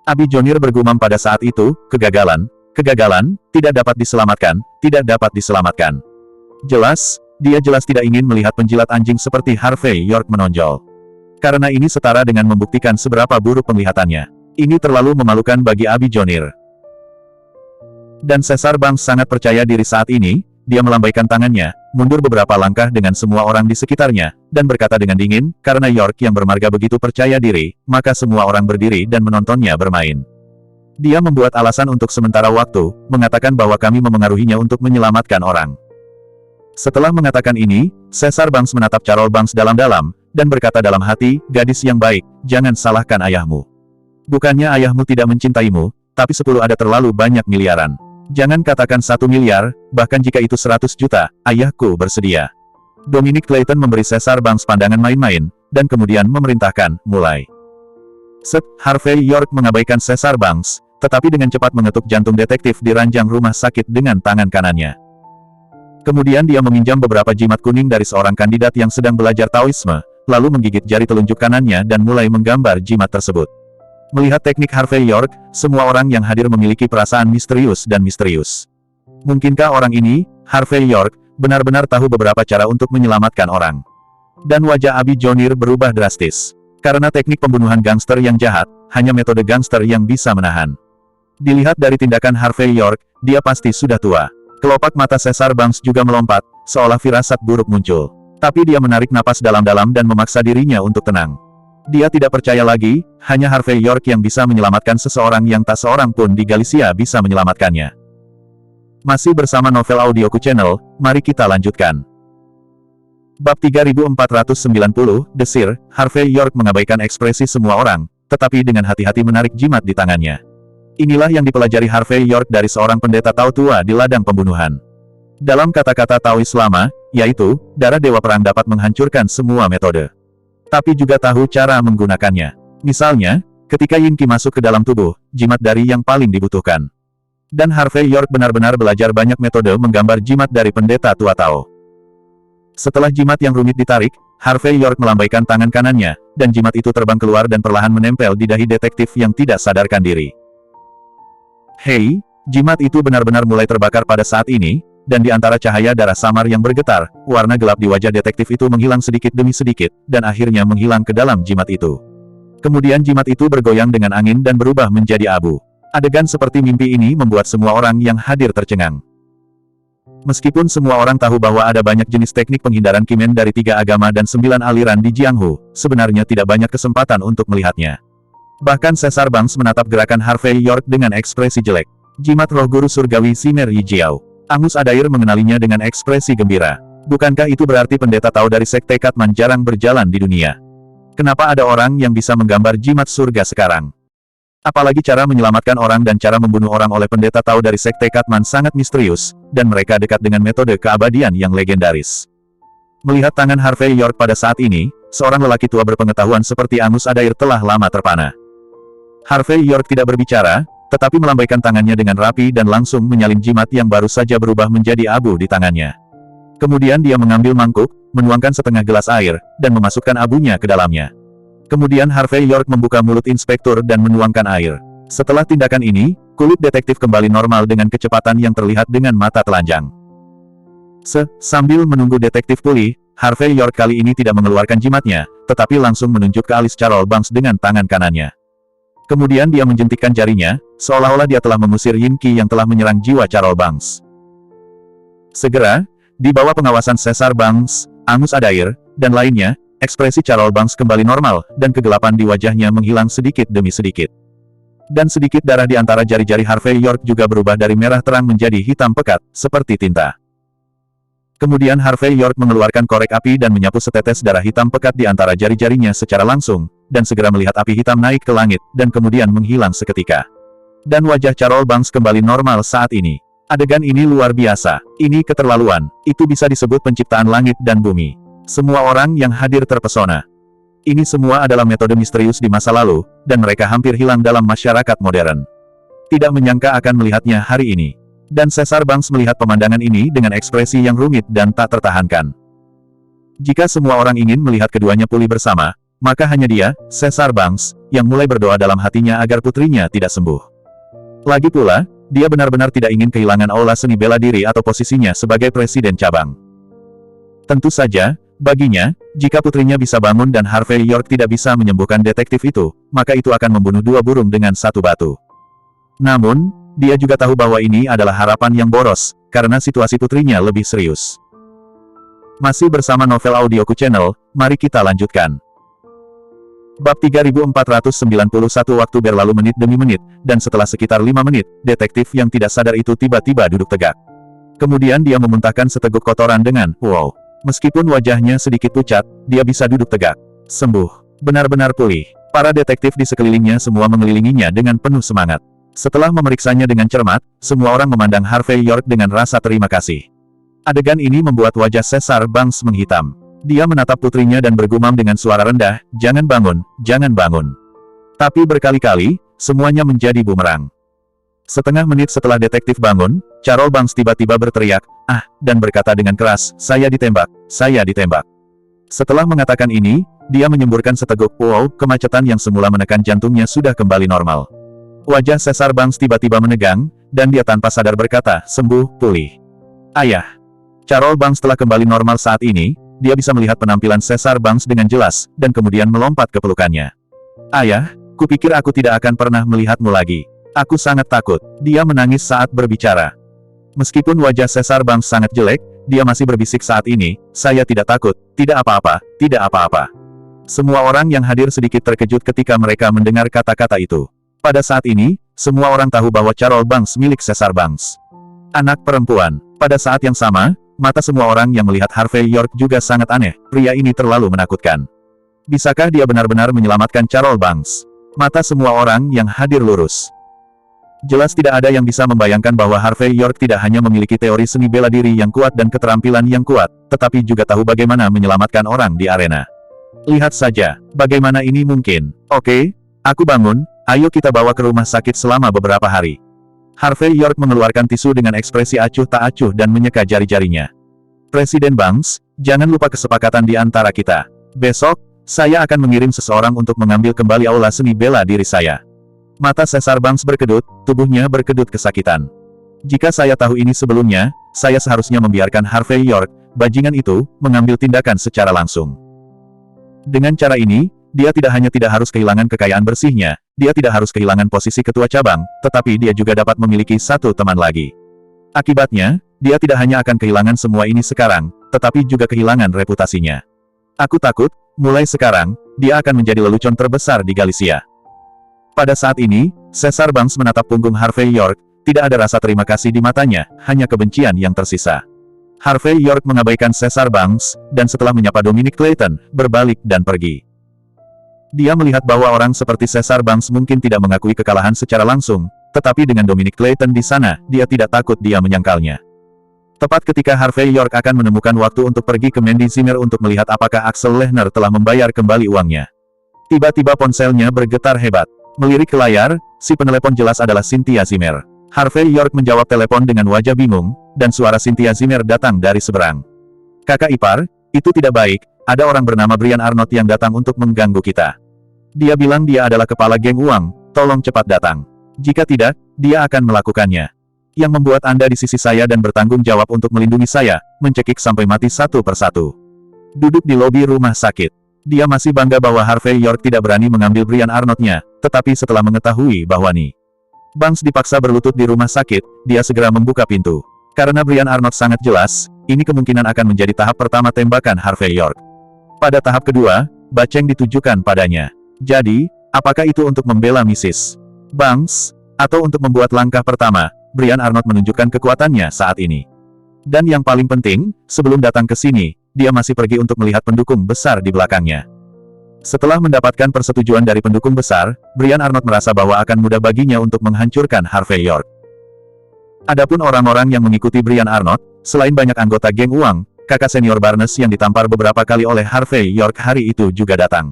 Abi Jonir bergumam pada saat itu, "Kegagalan, kegagalan, tidak dapat diselamatkan, tidak dapat diselamatkan." Jelas, dia jelas tidak ingin melihat penjilat anjing seperti Harvey York menonjol. Karena ini setara dengan membuktikan seberapa buruk penglihatannya. Ini terlalu memalukan bagi Abi Jonir. Dan Caesar Banks sangat percaya diri saat ini, dia melambaikan tangannya, mundur beberapa langkah dengan semua orang di sekitarnya, dan berkata dengan dingin, "Karena York yang bermarga begitu percaya diri, maka semua orang berdiri dan menontonnya bermain." Dia membuat alasan untuk sementara waktu, mengatakan bahwa kami memengaruhinya untuk menyelamatkan orang. Setelah mengatakan ini, Caesar Banks menatap Carol Banks dalam-dalam, dan berkata dalam hati, "Gadis yang baik, jangan salahkan ayahmu. Bukannya ayahmu tidak mencintaimu, tapi 10 ada terlalu banyak miliaran. Jangan katakan 1 miliar, bahkan jika itu 100 juta, ayahku bersedia." Dominic Clayton memberi Caesar Banks pandangan main-main, dan kemudian memerintahkan, "Mulai." Harvey York mengabaikan Caesar Banks, tetapi dengan cepat mengetuk jantung detektif di ranjang rumah sakit dengan tangan kanannya. Kemudian dia meminjam beberapa jimat kuning dari seorang kandidat yang sedang belajar Taoisme, lalu menggigit jari telunjuk kanannya dan mulai menggambar jimat tersebut. Melihat teknik Harvey York, semua orang yang hadir memiliki perasaan misterius dan misterius. Mungkinkah orang ini, Harvey York, benar-benar tahu beberapa cara untuk menyelamatkan orang? Dan wajah Abi Jonir berubah drastis. Karena teknik pembunuhan gangster yang jahat, hanya metode gangster yang bisa menahan. Dilihat dari tindakan Harvey York, dia pasti sudah tua. Kelopak mata Caesar Banks juga melompat, seolah firasat buruk muncul. Tapi dia menarik napas dalam-dalam dan memaksa dirinya untuk tenang. Dia tidak percaya lagi, hanya Harvey York yang bisa menyelamatkan seseorang yang tak seorang pun di Galicia bisa menyelamatkannya. Masih bersama Novel Audioku Channel, mari kita lanjutkan. Bab 3490, Desir, Harvey York mengabaikan ekspresi semua orang, tetapi dengan hati-hati menarik jimat di tangannya. Inilah yang dipelajari Harvey York dari seorang pendeta Tao tua di ladang pembunuhan. Dalam kata-kata Taois lama, yaitu, darah dewa perang dapat menghancurkan semua metode. Tapi juga tahu cara menggunakannya. Misalnya, ketika Yin Qi masuk ke dalam tubuh, jimat dari yang paling dibutuhkan. Dan Harvey York benar-benar belajar banyak metode menggambar jimat dari pendeta tua Tao. Setelah jimat yang rumit ditarik, Harvey York melambaikan tangan kanannya, dan jimat itu terbang keluar dan perlahan menempel di dahi detektif yang tidak sadarkan diri. Hei, jimat itu benar-benar mulai terbakar pada saat ini, dan di antara cahaya darah samar yang bergetar, warna gelap di wajah detektif itu menghilang sedikit demi sedikit, dan akhirnya menghilang ke dalam jimat itu. Kemudian jimat itu bergoyang dengan angin dan berubah menjadi abu. Adegan seperti mimpi ini membuat semua orang yang hadir tercengang. Meskipun semua orang tahu bahwa ada banyak jenis teknik penghindaran Kimen dari 3 agama dan 9 aliran di Jianghu, sebenarnya tidak banyak kesempatan untuk melihatnya. Bahkan Caesar Banks menatap gerakan Harvey York dengan ekspresi jelek. Jimat roh guru surgawi Simer Yijiao. Angus Adair mengenalinya dengan ekspresi gembira. Bukankah itu berarti pendeta Tao dari Sekte Katman jarang berjalan di dunia? Kenapa ada orang yang bisa menggambar jimat surga sekarang? Apalagi cara menyelamatkan orang dan cara membunuh orang oleh pendeta Tao dari Sekte Katman sangat misterius, dan mereka dekat dengan metode keabadian yang legendaris. Melihat tangan Harvey York pada saat ini, seorang lelaki tua berpengetahuan seperti Angus Adair telah lama terpana. Harvey York tidak berbicara, tetapi melambaikan tangannya dengan rapi dan langsung menyalin jimat yang baru saja berubah menjadi abu di tangannya. Kemudian dia mengambil mangkuk, menuangkan setengah gelas air, dan memasukkan abunya ke dalamnya. Kemudian Harvey York membuka mulut inspektur dan menuangkan air. Setelah tindakan ini, kulit detektif kembali normal dengan kecepatan yang terlihat dengan mata telanjang. Sambil menunggu detektif pulih, Harvey York kali ini tidak mengeluarkan jimatnya, tetapi langsung menunjuk ke alis Carol Banks dengan tangan kanannya. Kemudian dia menjentikkan jarinya, seolah-olah dia telah mengusir Yin Qi yang telah menyerang jiwa Carol Banks. Segera, di bawah pengawasan Caesar Banks, Angus Adair, dan lainnya, ekspresi Charles Banks kembali normal, dan kegelapan di wajahnya menghilang sedikit demi sedikit. Dan sedikit darah di antara jari-jari Harvey York juga berubah dari merah terang menjadi hitam pekat, seperti tinta. Kemudian Harvey York mengeluarkan korek api dan menyapu setetes darah hitam pekat di antara jari-jarinya secara langsung, dan segera melihat api hitam naik ke langit, dan kemudian menghilang seketika. Dan wajah Charles Banks kembali normal saat ini. Adegan ini luar biasa. Ini keterlaluan. Itu bisa disebut penciptaan langit dan bumi. Semua orang yang hadir terpesona. Ini semua adalah metode misterius di masa lalu, dan mereka hampir hilang dalam masyarakat modern. Tidak menyangka akan melihatnya hari ini. Dan Caesar Banks melihat pemandangan ini dengan ekspresi yang rumit dan tak tertahankan. Jika semua orang ingin melihat keduanya pulih bersama, maka hanya dia, Caesar Banks, yang mulai berdoa dalam hatinya agar putrinya tidak sembuh. Lagi pula, dia benar-benar tidak ingin kehilangan aula seni bela diri atau posisinya sebagai presiden cabang. Tentu saja, baginya, jika putrinya bisa bangun dan Harvey York tidak bisa menyembuhkan detektif itu, maka itu akan membunuh dua burung dengan satu batu. Namun, dia juga tahu bahwa ini adalah harapan yang boros, karena situasi putrinya lebih serius. Masih bersama Novel Audioku Channel, mari kita lanjutkan. Bab 3491 waktu berlalu menit demi menit, dan setelah sekitar 5 menit, detektif yang tidak sadar itu tiba-tiba duduk tegak. Kemudian dia memuntahkan seteguk kotoran dengan, wow. Meskipun wajahnya sedikit pucat, dia bisa duduk tegak. Sembuh. Benar-benar pulih. Para detektif di sekelilingnya semua mengelilinginya dengan penuh semangat. Setelah memeriksanya dengan cermat, semua orang memandang Harvey York dengan rasa terima kasih. Adegan ini membuat wajah Caesar Banks menghitam. Dia menatap putrinya dan bergumam dengan suara rendah, "Jangan bangun, jangan bangun." Tapi berkali-kali, semuanya menjadi bumerang. Setengah menit setelah detektif bangun, Charles Banks tiba-tiba berteriak, "Ah," dan berkata dengan keras, "Saya ditembak, saya ditembak." Setelah mengatakan ini, dia menyemburkan seteguk, wow, kemacetan yang semula menekan jantungnya sudah kembali normal. Wajah Caesar Banks tiba-tiba menegang, dan dia tanpa sadar berkata, "Sembuh, pulih." Ayah. Charles Banks telah kembali normal saat ini, dia bisa melihat penampilan Caesar Banks dengan jelas, dan kemudian melompat ke pelukannya. "Ayah, kupikir aku tidak akan pernah melihatmu lagi. Aku sangat takut." Dia menangis saat berbicara. Meskipun wajah Caesar Banks sangat jelek, dia masih berbisik saat ini, "Saya tidak takut, tidak apa-apa, tidak apa-apa." Semua orang yang hadir sedikit terkejut ketika mereka mendengar kata-kata itu. Pada saat ini, semua orang tahu bahwa Charles Banks milik Caesar Banks. Anak perempuan. Pada saat yang sama, mata semua orang yang melihat Harvey York juga sangat aneh. Pria ini terlalu menakutkan. Bisakah dia benar-benar menyelamatkan Charles Banks? Mata semua orang yang hadir lurus. Jelas tidak ada yang bisa membayangkan bahwa Harvey York tidak hanya memiliki teori seni bela diri yang kuat dan keterampilan yang kuat, tetapi juga tahu bagaimana menyelamatkan orang di arena. Lihat saja, bagaimana ini mungkin. Oke, aku bangun. Ayo kita bawa ke rumah sakit selama beberapa hari. Harvey York mengeluarkan tisu dengan ekspresi acuh tak acuh dan menyeka jari-jarinya. "Presiden Banks, jangan lupa kesepakatan di antara kita. Besok, saya akan mengirim seseorang untuk mengambil kembali aula seni bela diri saya." Mata Caesar Banks berkedut, tubuhnya berkedut kesakitan. "Jika saya tahu ini sebelumnya, saya seharusnya membiarkan Harvey York, bajingan itu, mengambil tindakan secara langsung. Dengan cara ini, dia tidak hanya tidak harus kehilangan kekayaan bersihnya, dia tidak harus kehilangan posisi ketua cabang, tetapi dia juga dapat memiliki satu teman lagi. Akibatnya, dia tidak hanya akan kehilangan semua ini sekarang, tetapi juga kehilangan reputasinya. Aku takut, mulai sekarang, dia akan menjadi lelucon terbesar di Galicia." Pada saat ini, Caesar Banks menatap punggung Harvey York, tidak ada rasa terima kasih di matanya, hanya kebencian yang tersisa. Harvey York mengabaikan Caesar Banks, dan setelah menyapa Dominic Clayton, berbalik dan pergi. Dia melihat bahwa orang seperti Caesar Banks mungkin tidak mengakui kekalahan secara langsung, tetapi dengan Dominic Clayton di sana, dia tidak takut dia menyangkalnya. Tepat ketika Harvey York akan menemukan waktu untuk pergi ke Mandy Zimmer untuk melihat apakah Axel Lehner telah membayar kembali uangnya. Tiba-tiba ponselnya bergetar hebat. Melirik ke layar, si penelepon jelas adalah Cynthia Zimmer. Harvey York menjawab telepon dengan wajah bingung, dan suara Cynthia Zimmer datang dari seberang. "Kakak ipar, itu tidak baik, ada orang bernama Brian Arnott yang datang untuk mengganggu kita. Dia bilang dia adalah kepala geng uang, tolong cepat datang. Jika tidak, dia akan melakukannya. Yang membuat Anda di sisi saya dan bertanggung jawab untuk melindungi saya, mencekik sampai mati satu persatu." Duduk di lobi rumah sakit. Dia masih bangga bahwa Harvey York tidak berani mengambil Brian Arnott-nya, tetapi setelah mengetahui bahwa Banks dipaksa berlutut di rumah sakit, dia segera membuka pintu. Karena Brian Arnott sangat jelas, ini kemungkinan akan menjadi tahap pertama tembakan Harvey York. Pada tahap kedua, Baceng ditujukan padanya. Jadi, apakah itu untuk membela Mrs. Banks, atau untuk membuat langkah pertama, Brian Arnott menunjukkan kekuatannya saat ini. Dan yang paling penting, sebelum datang ke sini, dia masih pergi untuk melihat pendukung besar di belakangnya. Setelah mendapatkan persetujuan dari pendukung besar, Brian Arnott merasa bahwa akan mudah baginya untuk menghancurkan Harvey York. Adapun orang-orang yang mengikuti Brian Arnott, selain banyak anggota geng uang, kakak senior Barnes yang ditampar beberapa kali oleh Harvey York hari itu juga datang.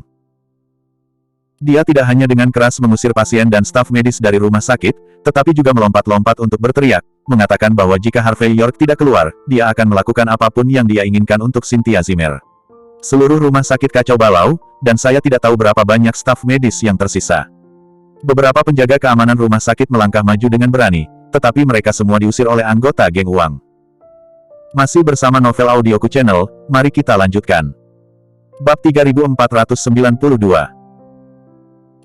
Dia tidak hanya dengan keras mengusir pasien dan staf medis dari rumah sakit, tetapi juga melompat-lompat untuk berteriak, mengatakan bahwa jika Harvey York tidak keluar, dia akan melakukan apapun yang dia inginkan untuk Cynthia Zimmer. Seluruh rumah sakit kacau balau, dan saya tidak tahu berapa banyak staf medis yang tersisa. Beberapa penjaga keamanan rumah sakit melangkah maju dengan berani, tetapi mereka semua diusir oleh anggota geng uang. Masih bersama Novel Audioku Channel, mari kita lanjutkan. Bab 3492.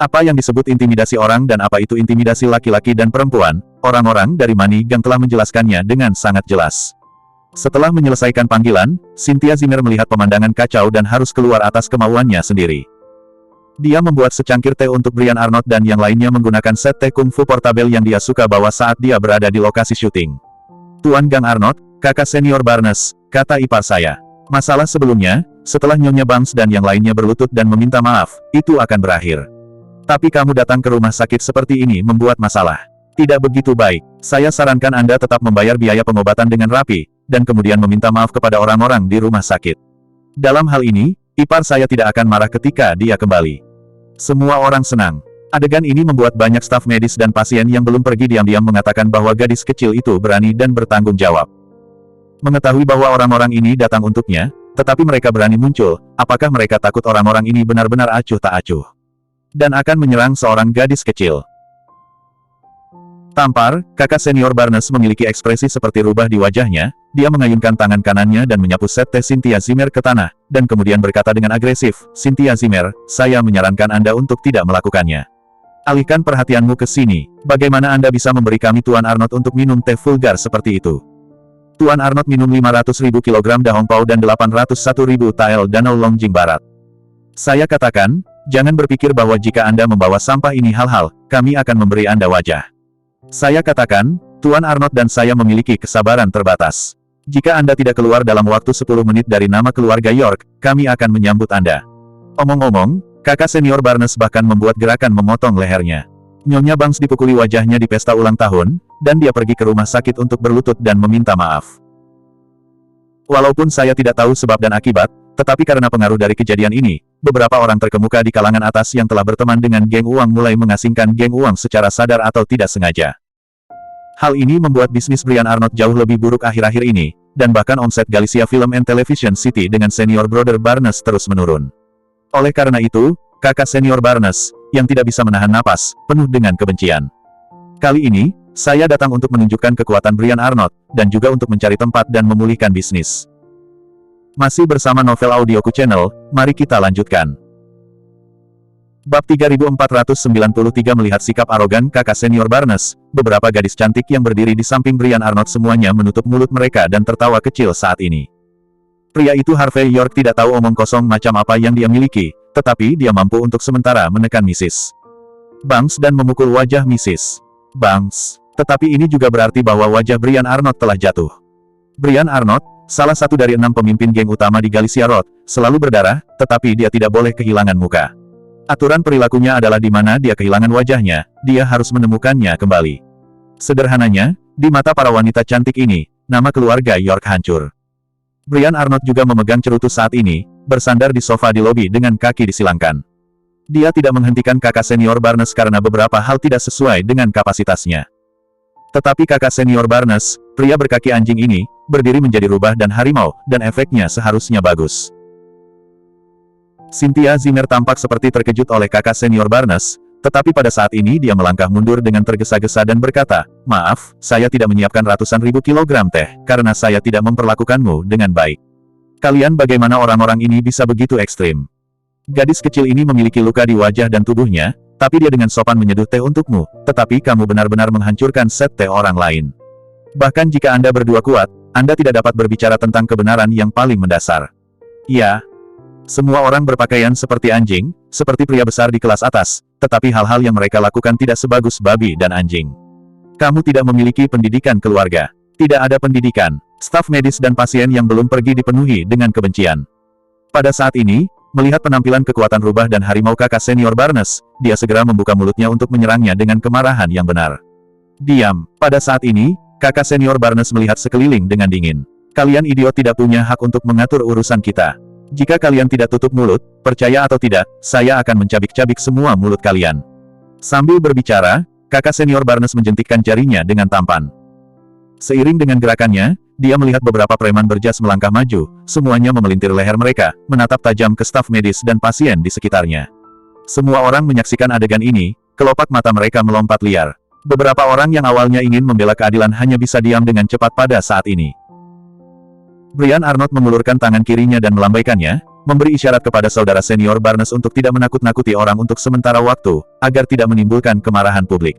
Apa yang disebut intimidasi orang dan apa itu intimidasi laki-laki dan perempuan, orang-orang dari Money Gang telah menjelaskannya dengan sangat jelas. Setelah menyelesaikan panggilan, Cynthia Zimmer melihat pemandangan kacau dan harus keluar atas kemauannya sendiri. Dia membuat secangkir teh untuk Brian Arnott dan yang lainnya menggunakan set teh kungfu portabel yang dia suka bawa saat dia berada di lokasi syuting. Tuan Gang Arnott, kakak senior Barnes, kata ipar saya. Masalah sebelumnya, setelah Nyonya Banks dan yang lainnya berlutut dan meminta maaf, itu akan berakhir. Tapi kamu datang ke rumah sakit seperti ini membuat masalah. Tidak begitu baik. Saya sarankan Anda tetap membayar biaya pengobatan dengan rapi, dan kemudian meminta maaf kepada orang-orang di rumah sakit. Dalam hal ini, ipar saya tidak akan marah ketika dia kembali. Semua orang senang. Adegan ini membuat banyak staf medis dan pasien yang belum pergi diam-diam mengatakan bahwa gadis kecil itu berani dan bertanggung jawab. Mengetahui bahwa orang-orang ini datang untuknya, tetapi mereka berani muncul, apakah mereka takut orang-orang ini benar-benar acuh tak acuh? Dan akan menyerang seorang gadis kecil. Tampar, kakak senior Barnes memiliki ekspresi seperti rubah di wajahnya, dia mengayunkan tangan kanannya dan menyapu set teh Cynthia Zimmer ke tanah, dan kemudian berkata dengan agresif, Cynthia Zimmer, saya menyarankan Anda untuk tidak melakukannya. Alihkan perhatianmu ke sini, bagaimana Anda bisa memberi kami Tuan Arnott untuk minum teh vulgar seperti itu? Tuan Arnott minum 500.000 kg dahongpao dan 801.000 tael danau Longjing Barat. Saya katakan, jangan berpikir bahwa jika Anda membawa sampah ini hal-hal, kami akan memberi Anda wajah. Saya katakan, Tuan Arnott dan saya memiliki kesabaran terbatas. Jika Anda tidak keluar dalam waktu 10 menit dari nama keluarga York, kami akan menyambut Anda. Omong-omong, kakak senior Barnes bahkan membuat gerakan memotong lehernya. Nyonya Banks dipukuli wajahnya di pesta ulang tahun, dan dia pergi ke rumah sakit untuk berlutut dan meminta maaf. Walaupun saya tidak tahu sebab dan akibat, tetapi karena pengaruh dari kejadian ini, beberapa orang terkemuka di kalangan atas yang telah berteman dengan geng uang mulai mengasingkan geng uang secara sadar atau tidak sengaja. Hal ini membuat bisnis Brian Arnott jauh lebih buruk akhir-akhir ini, dan bahkan omset Galicia Film and Television City dengan senior brother Barnes terus menurun. Oleh karena itu, kakak senior Barnes, yang tidak bisa menahan napas, penuh dengan kebencian. Kali ini, saya datang untuk menunjukkan kekuatan Brian Arnott, dan juga untuk mencari tempat dan memulihkan bisnis. Masih bersama Novel Audioku Channel, mari kita lanjutkan. Bab 3493 melihat sikap arogan kakak senior Barnes, beberapa gadis cantik yang berdiri di samping Brian Arnott semuanya menutup mulut mereka dan tertawa kecil saat ini. Pria itu Harvey York tidak tahu omong kosong macam apa yang dia miliki, tetapi dia mampu untuk sementara menekan Mrs. Banks dan memukul wajah Mrs. Banks. Tetapi ini juga berarti bahwa wajah Brian Arnott telah jatuh. Brian Arnott, salah satu dari 6 pemimpin geng utama di Galicia Road, selalu berdarah, tetapi dia tidak boleh kehilangan muka. Aturan perilakunya adalah di mana dia kehilangan wajahnya, dia harus menemukannya kembali. Sederhananya, di mata para wanita cantik ini, nama keluarga York hancur. Brian Arnott juga memegang cerutu saat ini, bersandar di sofa di lobi dengan kaki disilangkan. Dia tidak menghentikan kakak senior Barnes karena beberapa hal tidak sesuai dengan kapasitasnya. Tetapi kakak senior Barnes, pria berkaki anjing ini, berdiri menjadi rubah dan harimau, dan efeknya seharusnya bagus. Cynthia Zimmer tampak seperti terkejut oleh kakak senior Barnes, tetapi pada saat ini dia melangkah mundur dengan tergesa-gesa dan berkata, maaf, saya tidak menyiapkan ratusan ribu kilogram teh, karena saya tidak memperlakukanmu dengan baik. Kalian bagaimana orang-orang ini bisa begitu ekstrim? Gadis kecil ini memiliki luka di wajah dan tubuhnya, tapi dia dengan sopan menyeduh teh untukmu, tetapi kamu benar-benar menghancurkan set teh orang lain. Bahkan jika Anda berdua kuat, Anda tidak dapat berbicara tentang kebenaran yang paling mendasar. Ya. Semua orang berpakaian seperti anjing, seperti pria besar di kelas atas, tetapi hal-hal yang mereka lakukan tidak sebagus babi dan anjing. Kamu tidak memiliki pendidikan keluarga. Tidak ada pendidikan. Staf medis dan pasien yang belum pergi dipenuhi dengan kebencian. Pada saat ini, melihat penampilan kekuatan rubah dan harimau kakak senior Barnes, dia segera membuka mulutnya untuk menyerangnya dengan kemarahan yang benar. Diam. Pada saat ini, kakak senior Barnes melihat sekeliling dengan dingin. Kalian idiot tidak punya hak untuk mengatur urusan kita. Jika kalian tidak tutup mulut, percaya atau tidak, saya akan mencabik-cabik semua mulut kalian. Sambil berbicara, kakak senior Barnes menjentikkan jarinya dengan tampan. Seiring dengan gerakannya, dia melihat beberapa preman berjas melangkah maju, semuanya memelintir leher mereka, menatap tajam ke staf medis dan pasien di sekitarnya. Semua orang menyaksikan adegan ini, kelopak mata mereka melompat liar. Beberapa orang yang awalnya ingin membela keadilan hanya bisa diam dengan cepat pada saat ini. Brian Arnott mengulurkan tangan kirinya dan melambaikannya, memberi isyarat kepada saudara senior Barnes untuk tidak menakut-nakuti orang untuk sementara waktu, agar tidak menimbulkan kemarahan publik.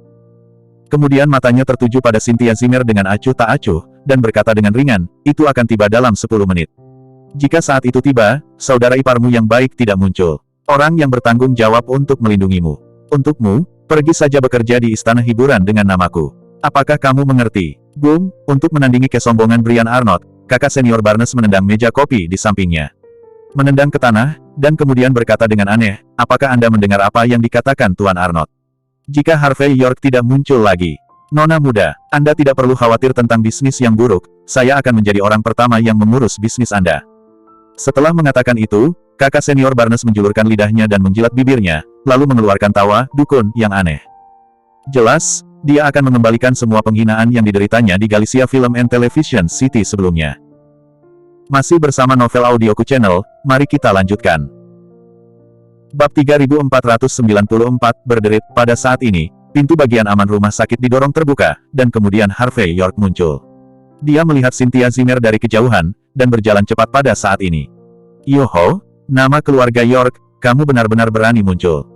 Kemudian matanya tertuju pada Cynthia Zimmer dengan acuh tak acuh, dan berkata dengan ringan, itu akan tiba dalam 10 menit. Jika saat itu tiba, saudara iparmu yang baik tidak muncul. Orang yang bertanggung jawab untuk melindungimu. Untukmu, pergi saja bekerja di istana hiburan dengan namaku. Apakah kamu mengerti? Boom, untuk menandingi kesombongan Brian Arnott, kakak senior Barnes menendang meja kopi di sampingnya. Menendang ke tanah, dan kemudian berkata dengan aneh, apakah Anda mendengar apa yang dikatakan Tuan Arnott? Jika Harvey York tidak muncul lagi, Nona muda, Anda tidak perlu khawatir tentang bisnis yang buruk, saya akan menjadi orang pertama yang mengurus bisnis Anda. Setelah mengatakan itu, kakak senior Barnes menjulurkan lidahnya dan menjilat bibirnya, lalu mengeluarkan tawa, dukun, yang aneh. Jelas, dia akan mengembalikan semua penghinaan yang dideritanya di Galicia Film and Television City sebelumnya. Masih bersama Novel Audioku Channel, mari kita lanjutkan. Bab 3494, berderit, pada saat ini, pintu bagian aman rumah sakit didorong terbuka, dan kemudian Harvey York muncul. Dia melihat Cynthia Zimmer dari kejauhan, dan berjalan cepat pada saat ini. Yoho, nama keluarga York, kamu benar-benar berani muncul.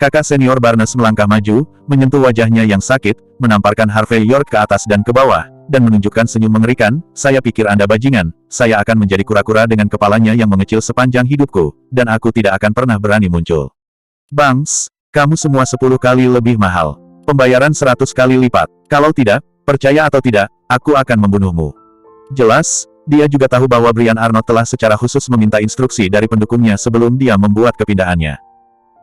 Kakak senior Barnes melangkah maju, menyentuh wajahnya yang sakit, menamparkan Harvey York ke atas dan ke bawah, dan menunjukkan senyum mengerikan, saya pikir Anda bajingan, saya akan menjadi kura-kura dengan kepalanya yang mengecil sepanjang hidupku, dan aku tidak akan pernah berani muncul. Bangs, kamu semua 10 kali lebih mahal. Pembayaran 100 kali lipat. Kalau tidak, percaya atau tidak, aku akan membunuhmu. Jelas, dia juga tahu bahwa Brian Arnott telah secara khusus meminta instruksi dari pendukungnya sebelum dia membuat kepindahannya.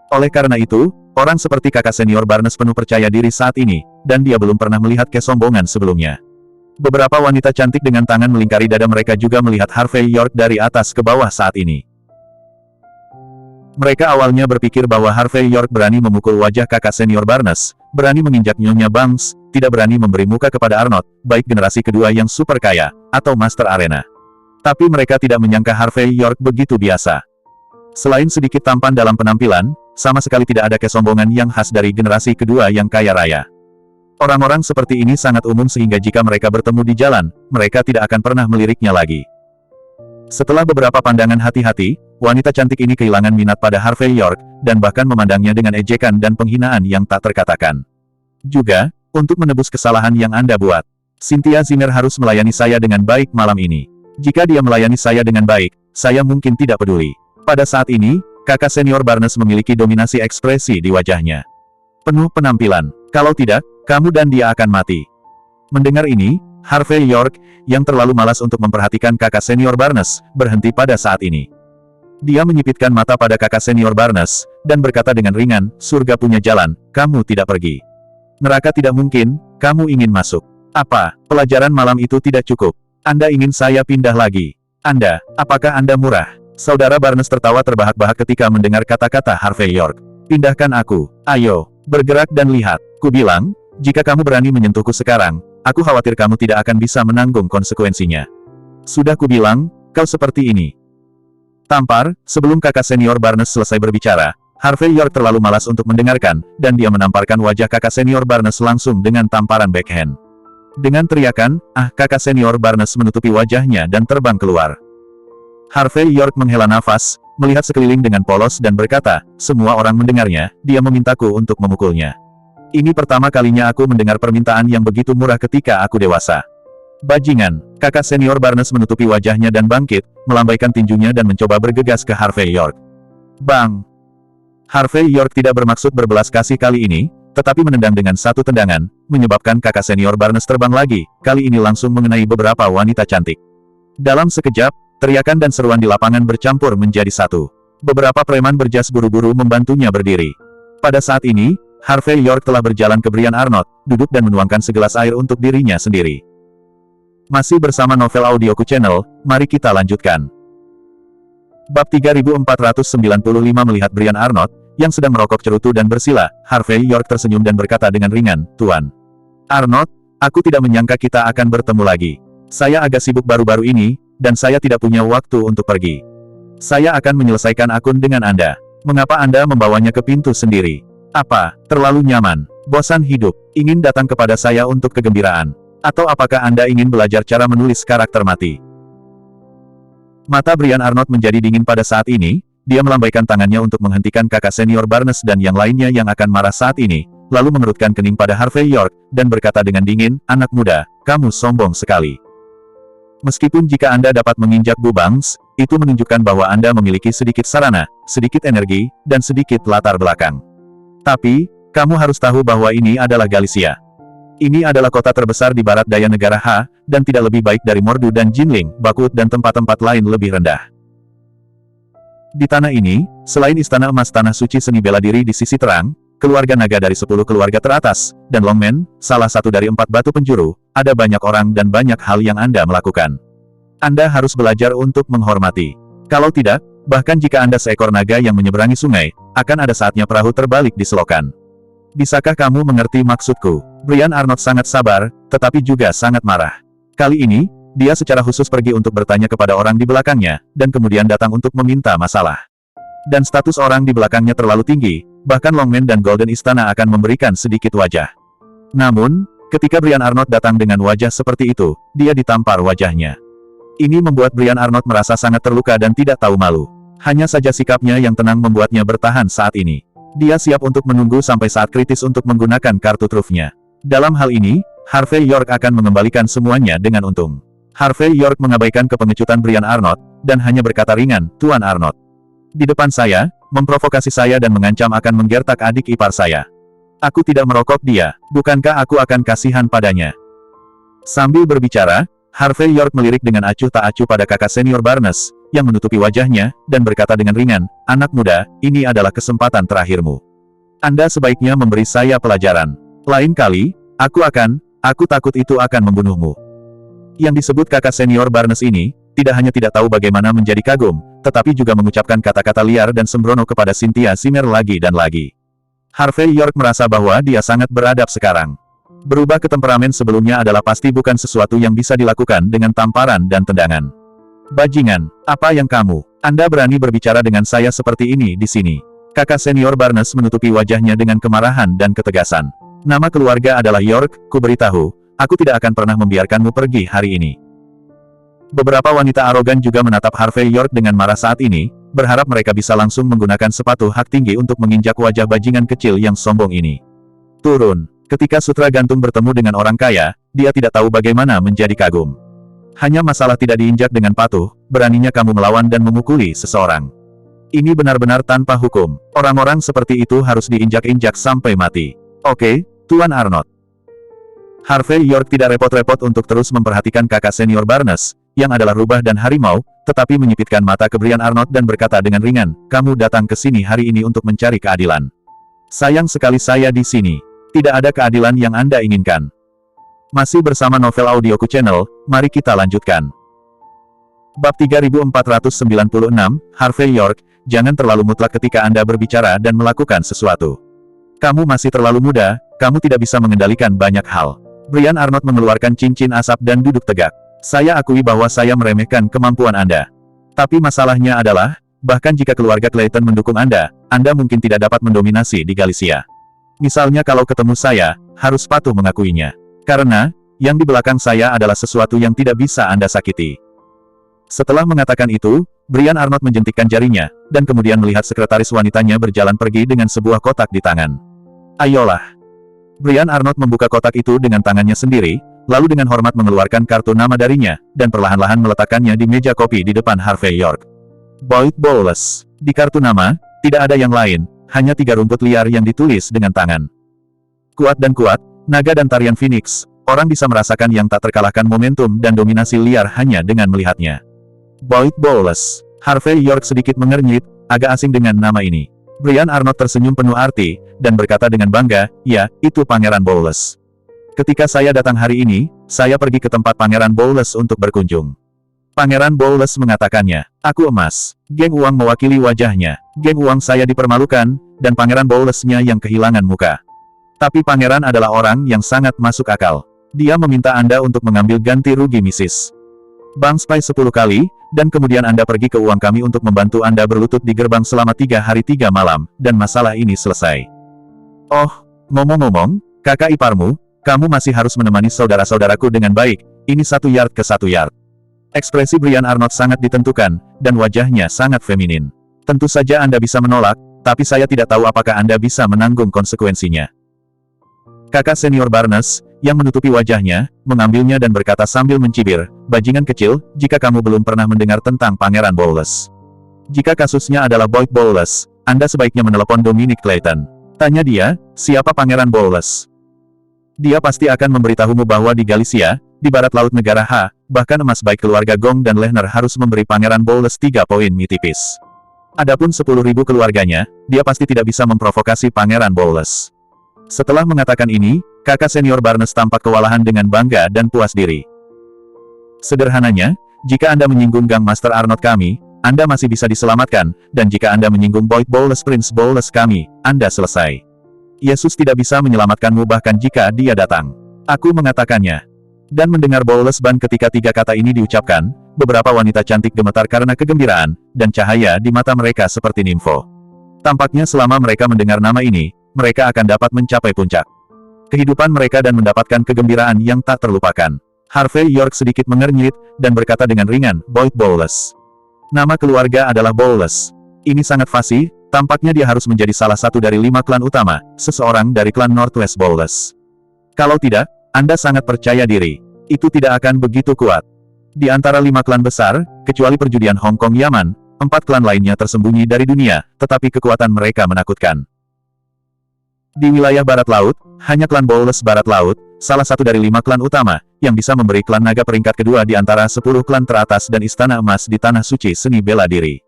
Oleh karena itu, orang seperti kakak senior Barnes penuh percaya diri saat ini, dan dia belum pernah melihat kesombongan sebelumnya. Beberapa wanita cantik dengan tangan melingkari dada mereka juga melihat Harvey York dari atas ke bawah saat ini. Mereka awalnya berpikir bahwa Harvey York berani memukul wajah kakak senior Barnes, berani menginjak Nyonya Bangs, tidak berani memberi muka kepada Arnott, baik generasi kedua yang super kaya, atau Master Arena. Tapi mereka tidak menyangka Harvey York begitu biasa. Selain sedikit tampan dalam penampilan, sama sekali tidak ada kesombongan yang khas dari generasi kedua yang kaya raya. Orang-orang seperti ini sangat umum sehingga jika mereka bertemu di jalan, mereka tidak akan pernah meliriknya lagi. Setelah beberapa pandangan hati-hati, wanita cantik ini kehilangan minat pada Harvey York, dan bahkan memandangnya dengan ejekan dan penghinaan yang tak terkatakan. Juga, untuk menebus kesalahan yang Anda buat, Cynthia Zimmer harus melayani saya dengan baik malam ini. Jika dia melayani saya dengan baik, saya mungkin tidak peduli. Pada saat ini, kakak senior Barnes memiliki dominasi ekspresi di wajahnya. Penuh penampilan. Kalau tidak, kamu dan dia akan mati. Mendengar ini, Harvey York, yang terlalu malas untuk memperhatikan kakak senior Barnes, berhenti pada saat ini. Dia menyipitkan mata pada kakak senior Barnes, dan berkata dengan ringan, surga punya jalan, kamu tidak pergi. Neraka tidak mungkin, kamu ingin masuk. Apa, pelajaran malam itu tidak cukup? Anda ingin saya pindah lagi? Anda, apakah Anda murah? Saudara Barnes tertawa terbahak-bahak ketika mendengar kata-kata Harvey York. Pindahkan aku, ayo, bergerak dan lihat. Ku bilang, jika kamu berani menyentuhku sekarang, aku khawatir kamu tidak akan bisa menanggung konsekuensinya. Sudah ku bilang, kau seperti ini. Tampar, sebelum kakak senior Barnes selesai berbicara, Harvey York terlalu malas untuk mendengarkan, dan dia menamparkan wajah kakak senior Barnes langsung dengan tamparan backhand. Dengan teriakan, kakak senior Barnes menutupi wajahnya dan terbang keluar. Harvey York menghela nafas, melihat sekeliling dengan polos dan berkata, semua orang mendengarnya, dia memintaku untuk memukulnya. Ini pertama kalinya aku mendengar permintaan yang begitu murah ketika aku dewasa. Bajingan, kakak senior Barnes menutupi wajahnya dan bangkit, melambaikan tinjunya dan mencoba bergegas ke Harvey York. Bang! Harvey York tidak bermaksud berbelas kasih kali ini, tetapi menendang dengan satu tendangan, menyebabkan kakak senior Barnes terbang lagi, kali ini langsung mengenai beberapa wanita cantik. Dalam sekejap, teriakan dan seruan di lapangan bercampur menjadi satu. Beberapa preman berjas buru-buru membantunya berdiri. Pada saat ini, Harvey York telah berjalan ke Brian Arnott, duduk dan menuangkan segelas air untuk dirinya sendiri. Masih bersama Novel Audioku Channel, mari kita lanjutkan. Bab 3495 melihat Brian Arnott, yang sedang merokok cerutu dan bersila, Harvey York tersenyum dan berkata dengan ringan, "Tuan Arnott, aku tidak menyangka kita akan bertemu lagi. Saya agak sibuk baru-baru ini, dan saya tidak punya waktu untuk pergi. Saya akan menyelesaikan akun dengan Anda. Mengapa Anda membawanya ke pintu sendiri? Apa, terlalu nyaman, bosan hidup, ingin datang kepada saya untuk kegembiraan? Atau apakah Anda ingin belajar cara menulis karakter mati?" Mata Brian Arnott menjadi dingin pada saat ini, dia melambaikan tangannya untuk menghentikan kakak senior Barnes dan yang lainnya yang akan marah saat ini, lalu mengerutkan kening pada Harvey York, dan berkata dengan dingin, "Anak muda, kamu sombong sekali. Meskipun jika Anda dapat menginjak Bu Banks, itu menunjukkan bahwa Anda memiliki sedikit sarana, sedikit energi, dan sedikit latar belakang. Tapi, kamu harus tahu bahwa ini adalah Galicia. Ini adalah kota terbesar di barat daya negara H, dan tidak lebih baik dari Mordu dan Jinling, Bakut dan tempat-tempat lain lebih rendah. Di tanah ini, selain Istana Emas Tanah Suci Seni Bela Diri di sisi terang, keluarga naga dari 10 keluarga teratas, dan Longman, salah satu dari 4 batu penjuru, ada banyak orang dan banyak hal yang Anda melakukan. Anda harus belajar untuk menghormati. Kalau tidak, bahkan jika Anda seekor naga yang menyeberangi sungai, akan ada saatnya perahu terbalik di selokan. Bisakah kamu mengerti maksudku?" Brian Arnott sangat sabar, tetapi juga sangat marah. Kali ini, dia secara khusus pergi untuk bertanya kepada orang di belakangnya, dan kemudian datang untuk meminta masalah. Dan status orang di belakangnya terlalu tinggi, bahkan Longman dan Golden Istana akan memberikan sedikit wajah. Namun, ketika Brian Arnott datang dengan wajah seperti itu, dia ditampar wajahnya. Ini membuat Brian Arnott merasa sangat terluka dan tidak tahu malu. Hanya saja sikapnya yang tenang membuatnya bertahan saat ini. Dia siap untuk menunggu sampai saat kritis untuk menggunakan kartu trufnya. Dalam hal ini, Harvey York akan mengembalikan semuanya dengan untung. Harvey York mengabaikan kepengecutan Brian Arnott, dan hanya berkata ringan, "Tuan Arnott. Di depan saya, memprovokasi saya dan mengancam akan menggertak adik ipar saya. Aku tidak merokok dia, bukankah aku akan kasihan padanya?" Sambil berbicara, Harvey York melirik dengan acuh tak acuh pada kakak senior Barnes, yang menutupi wajahnya, dan berkata dengan ringan, "Anak muda, ini adalah kesempatan terakhirmu. Anda sebaiknya memberi saya pelajaran. Lain kali, aku takut itu akan membunuhmu." Yang disebut kakak senior Barnes ini, tidak hanya tidak tahu bagaimana menjadi kagum, tetapi juga mengucapkan kata-kata liar dan sembrono kepada Cynthia Simmer lagi dan lagi. Harvey York merasa bahwa dia sangat beradab sekarang. Berubah ke temperamen sebelumnya adalah pasti bukan sesuatu yang bisa dilakukan dengan tamparan dan tendangan. "Bajingan, apa yang kamu? Anda berani berbicara dengan saya seperti ini di sini?" Kakak senior Barnes menutupi wajahnya dengan kemarahan dan ketegasan. "Nama keluarga adalah York, ku beritahu, aku tidak akan pernah membiarkanmu pergi hari ini." Beberapa wanita arogan juga menatap Harvey York dengan marah saat ini, berharap mereka bisa langsung menggunakan sepatu hak tinggi untuk menginjak wajah bajingan kecil yang sombong ini. Turun. Ketika sutra gantung bertemu dengan orang kaya, dia tidak tahu bagaimana menjadi kagum. Hanya masalah tidak diinjak dengan patuh, beraninya kamu melawan dan memukuli seseorang. Ini benar-benar tanpa hukum. Orang-orang seperti itu harus diinjak-injak sampai mati. "Oke, Tuan Arnott." Harvey York tidak repot-repot untuk terus memperhatikan kakak senior Barnes, yang adalah rubah dan harimau, tetapi menyipitkan mata ke Brian Arnott dan berkata dengan ringan, "Kamu datang ke sini hari ini untuk mencari keadilan. Sayang sekali saya di sini. Tidak ada keadilan yang Anda inginkan." Masih bersama Novel Audioku Channel, mari kita lanjutkan. Bab 3496, Harvey York, jangan terlalu mutlak ketika Anda berbicara dan melakukan sesuatu. Kamu masih terlalu muda, kamu tidak bisa mengendalikan banyak hal. Brian Arnott mengeluarkan cincin asap dan duduk tegak. "Saya akui bahwa saya meremehkan kemampuan Anda. Tapi masalahnya adalah, bahkan jika keluarga Clayton mendukung Anda mungkin tidak dapat mendominasi di Galicia. Misalnya kalau ketemu saya, harus patuh mengakuinya. Karena, yang di belakang saya adalah sesuatu yang tidak bisa Anda sakiti." Setelah mengatakan itu, Brian Arnott menjentikkan jarinya, dan kemudian melihat sekretaris wanitanya berjalan pergi dengan sebuah kotak di tangan. "Ayolah." Brian Arnott membuka kotak itu dengan tangannya sendiri, lalu dengan hormat mengeluarkan kartu nama darinya, dan perlahan-lahan meletakkannya di meja kopi di depan Harvey York. Boyd Bowles. Di kartu nama, tidak ada yang lain, hanya 3 rumput liar yang ditulis dengan tangan. Kuat dan kuat, naga dan tarian Phoenix, orang bisa merasakan yang tak terkalahkan momentum dan dominasi liar hanya dengan melihatnya. Boyd Bowles. Harvey York sedikit mengernyit, agak asing dengan nama ini. Brian Arnott tersenyum penuh arti, dan berkata dengan bangga, "Ya, itu Pangeran Bowles. Ketika saya datang hari ini, saya pergi ke tempat Pangeran Bowles untuk berkunjung." Pangeran Bowles mengatakannya, "Aku emas." Geng uang mewakili wajahnya. Geng uang saya dipermalukan, dan Pangeran Bowles-nya yang kehilangan muka. Tapi Pangeran adalah orang yang sangat masuk akal. Dia meminta Anda untuk mengambil ganti rugi Mrs. Bang Spy 10 kali, dan kemudian Anda pergi ke uang kami untuk membantu Anda berlutut di gerbang selama 3 hari 3 malam, dan masalah ini selesai. Oh, ngomong-ngomong, kakak iparmu, kamu masih harus menemani saudara-saudaraku dengan baik, ini 1 yard ke 1 yard. Ekspresi Brian Arnott sangat ditentukan, dan wajahnya sangat feminin. Tentu saja Anda bisa menolak, tapi saya tidak tahu apakah Anda bisa menanggung konsekuensinya. Kakak senior Barnes, yang menutupi wajahnya, mengambilnya dan berkata sambil mencibir, "Bajingan kecil, jika kamu belum pernah mendengar tentang Pangeran Bowles. Jika kasusnya adalah Boyd Bowles, Anda sebaiknya menelepon Dominic Clayton. Tanya dia, siapa Pangeran Bowles. Dia pasti akan memberitahumu bahwa di Galicia, di barat laut negara H, bahkan emas baik keluarga Gong dan Lehner harus memberi Pangeran Bowles 3 poin mie tipis. Adapun 10.000 keluarganya, dia pasti tidak bisa memprovokasi Pangeran Bowles." Setelah mengatakan ini, kakak senior Barnes tampak kewalahan dengan bangga dan puas diri. Sederhananya, jika Anda menyinggung Gang Master Arnott kami, Anda masih bisa diselamatkan, dan jika Anda menyinggung Boyd Bowles Prince Bowles kami, Anda selesai. Yesus tidak bisa menyelamatkanmu bahkan jika dia datang. Aku mengatakannya. Dan mendengar Bowles Ban ketika 3 kata ini diucapkan, beberapa wanita cantik gemetar karena kegembiraan, dan cahaya di mata mereka seperti nimfo. Tampaknya selama mereka mendengar nama ini, mereka akan dapat mencapai puncak kehidupan mereka dan mendapatkan kegembiraan yang tak terlupakan. Harvey York sedikit mengernyit, dan berkata dengan ringan, "Boyd Bowles. Nama keluarga adalah Bowles. Ini sangat fasih, tampaknya dia harus menjadi salah satu dari 5 klan utama, seseorang dari klan Northwest Bowles. Kalau tidak, Anda sangat percaya diri. Itu tidak akan begitu kuat. Di antara 5 klan besar, kecuali perjudian Hong Kong Yaman, 4 klan lainnya tersembunyi dari dunia, tetapi kekuatan mereka menakutkan. Di wilayah Barat Laut, hanya klan Bowles Barat Laut, salah satu dari 5 klan utama, yang bisa memberi klan naga peringkat kedua di antara 10 klan teratas dan istana emas di Tanah Suci Seni Bela Diri."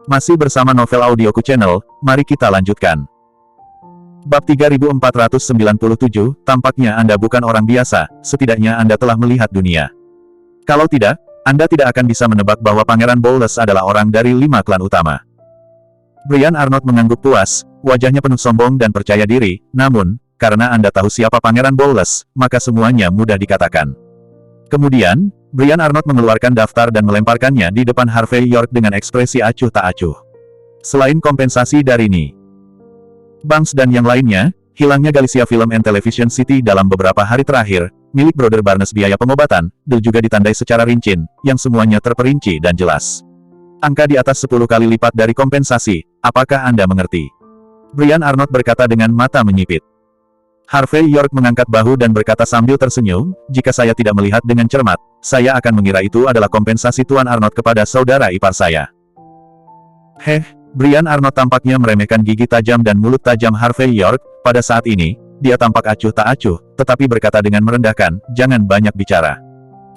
Masih bersama Novel Audioku Channel, mari kita lanjutkan. Bab 3497, tampaknya Anda bukan orang biasa, setidaknya Anda telah melihat dunia. Kalau tidak, Anda tidak akan bisa menebak bahwa Pangeran Bowles adalah orang dari 5 klan utama. Brian Arnott mengangguk puas, wajahnya penuh sombong dan percaya diri, namun, karena Anda tahu siapa Pangeran Bowles, maka semuanya mudah dikatakan. Kemudian, Brian Arnott mengeluarkan daftar dan melemparkannya di depan Harvey York dengan ekspresi acuh tak acuh. Selain kompensasi dari Ni Banks dan yang lainnya, hilangnya Galicia Film and Television City dalam beberapa hari terakhir, milik Brother Barnes biaya pengobatan, juga ditandai secara rinci, yang semuanya terperinci dan jelas. Angka di atas 10 kali lipat dari kompensasi, apakah Anda mengerti? Brian Arnott berkata dengan mata menyipit. Harvey York mengangkat bahu dan berkata sambil tersenyum, "Jika saya tidak melihat dengan cermat, saya akan mengira itu adalah kompensasi Tuan Arnott kepada saudara ipar saya." Brian Arnott tampaknya meremehkan gigi tajam dan mulut tajam Harvey York. Pada saat ini, dia tampak acuh tak acuh, tetapi berkata dengan merendahkan, "Jangan banyak bicara.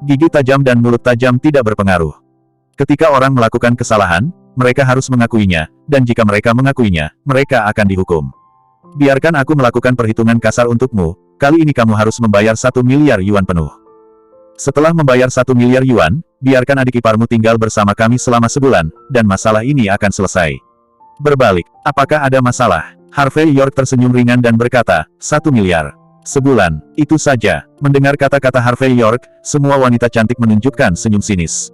Gigi tajam dan mulut tajam tidak berpengaruh. Ketika orang melakukan kesalahan, mereka harus mengakuinya, dan jika mereka mengakuinya, mereka akan dihukum. Biarkan aku melakukan perhitungan kasar untukmu, kali ini kamu harus membayar 1 miliar yuan penuh. Setelah membayar 1 miliar yuan, biarkan adik iparmu tinggal bersama kami selama sebulan, dan masalah ini akan selesai." Berbalik, apakah ada masalah? Harvey York tersenyum ringan dan berkata, 1 miliar. Sebulan, itu saja. Mendengar kata-kata Harvey York, semua wanita cantik menunjukkan senyum sinis.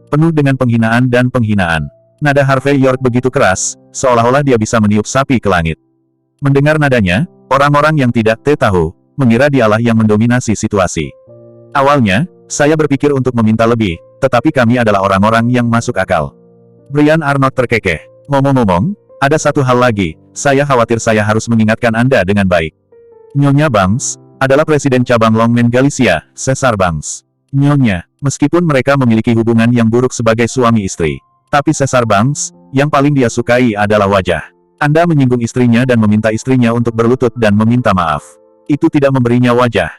Penuh dengan penghinaan dan penghinaan. Nada Harvey York begitu keras, seolah-olah dia bisa meniup sapi ke langit. Mendengar nadanya, orang-orang yang tidak tahu, mengira dialah yang mendominasi situasi. Awalnya, saya berpikir untuk meminta lebih, tetapi kami adalah orang-orang yang masuk akal. Brian Arnott terkekeh. Ngomong-ngomong, ada satu hal lagi, saya khawatir saya harus mengingatkan Anda dengan baik. Nyonya Banks, adalah Presiden Cabang Longmen Galicia, Caesar Banks. Nyonya, meskipun mereka memiliki hubungan yang buruk sebagai suami istri, tapi Caesar Banks, yang paling dia sukai adalah wajah. Anda menyinggung istrinya dan meminta istrinya untuk berlutut dan meminta maaf. Itu tidak memberinya wajah.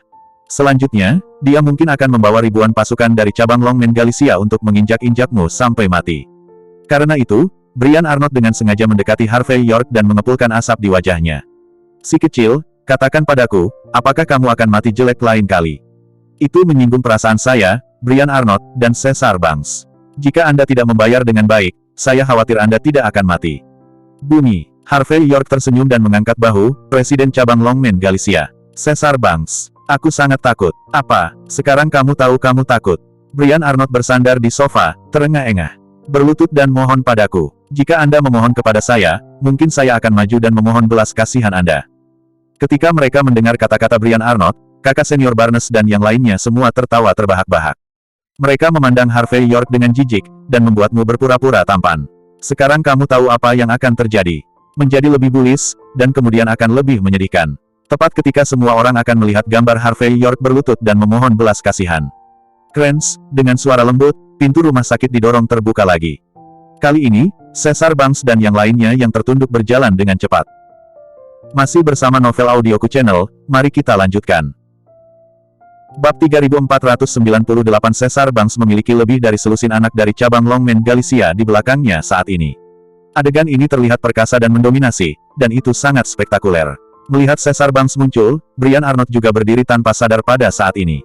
Selanjutnya, dia mungkin akan membawa ribuan pasukan dari cabang Longmen Galicia untuk menginjak-injakmu sampai mati. Karena itu, Brian Arnott dengan sengaja mendekati Harvey York dan mengepulkan asap di wajahnya. Si kecil, katakan padaku, apakah kamu akan mati jelek lain kali? Itu menyinggung perasaan saya, Brian Arnott, dan Caesar Banks. Jika Anda tidak membayar dengan baik, saya khawatir Anda tidak akan mati. Bunyi. Harvey York tersenyum dan mengangkat bahu, Presiden Cabang Longmen Galicia. Caesar Banks. Aku sangat takut. Apa? Sekarang kamu tahu kamu takut. Brian Arnott bersandar di sofa, terengah-engah. Berlutut dan mohon padaku. Jika Anda memohon kepada saya, mungkin saya akan maju dan memohon belas kasihan Anda. Ketika mereka mendengar kata-kata Brian Arnott, kakak senior Barnes dan yang lainnya semua tertawa terbahak-bahak. Mereka memandang Harvey York dengan jijik, dan membuatmu berpura-pura tampan. Sekarang kamu tahu apa yang akan terjadi. Menjadi lebih bullish, dan kemudian akan lebih menyedihkan. Tepat ketika semua orang akan melihat gambar Harvey York berlutut dan memohon belas kasihan. Krens, dengan suara lembut, pintu rumah sakit didorong terbuka lagi. Kali ini, Caesar Banks dan yang lainnya yang tertunduk berjalan dengan cepat. Masih bersama Novel Audioku Channel, mari kita lanjutkan. Bab 3498 Caesar Banks memiliki lebih dari selusin anak dari cabang Longmen Galicia di belakangnya saat ini. Adegan ini terlihat perkasa dan mendominasi, dan itu sangat spektakuler. Melihat Caesar Banks muncul, Brian Arnott juga berdiri tanpa sadar pada saat ini.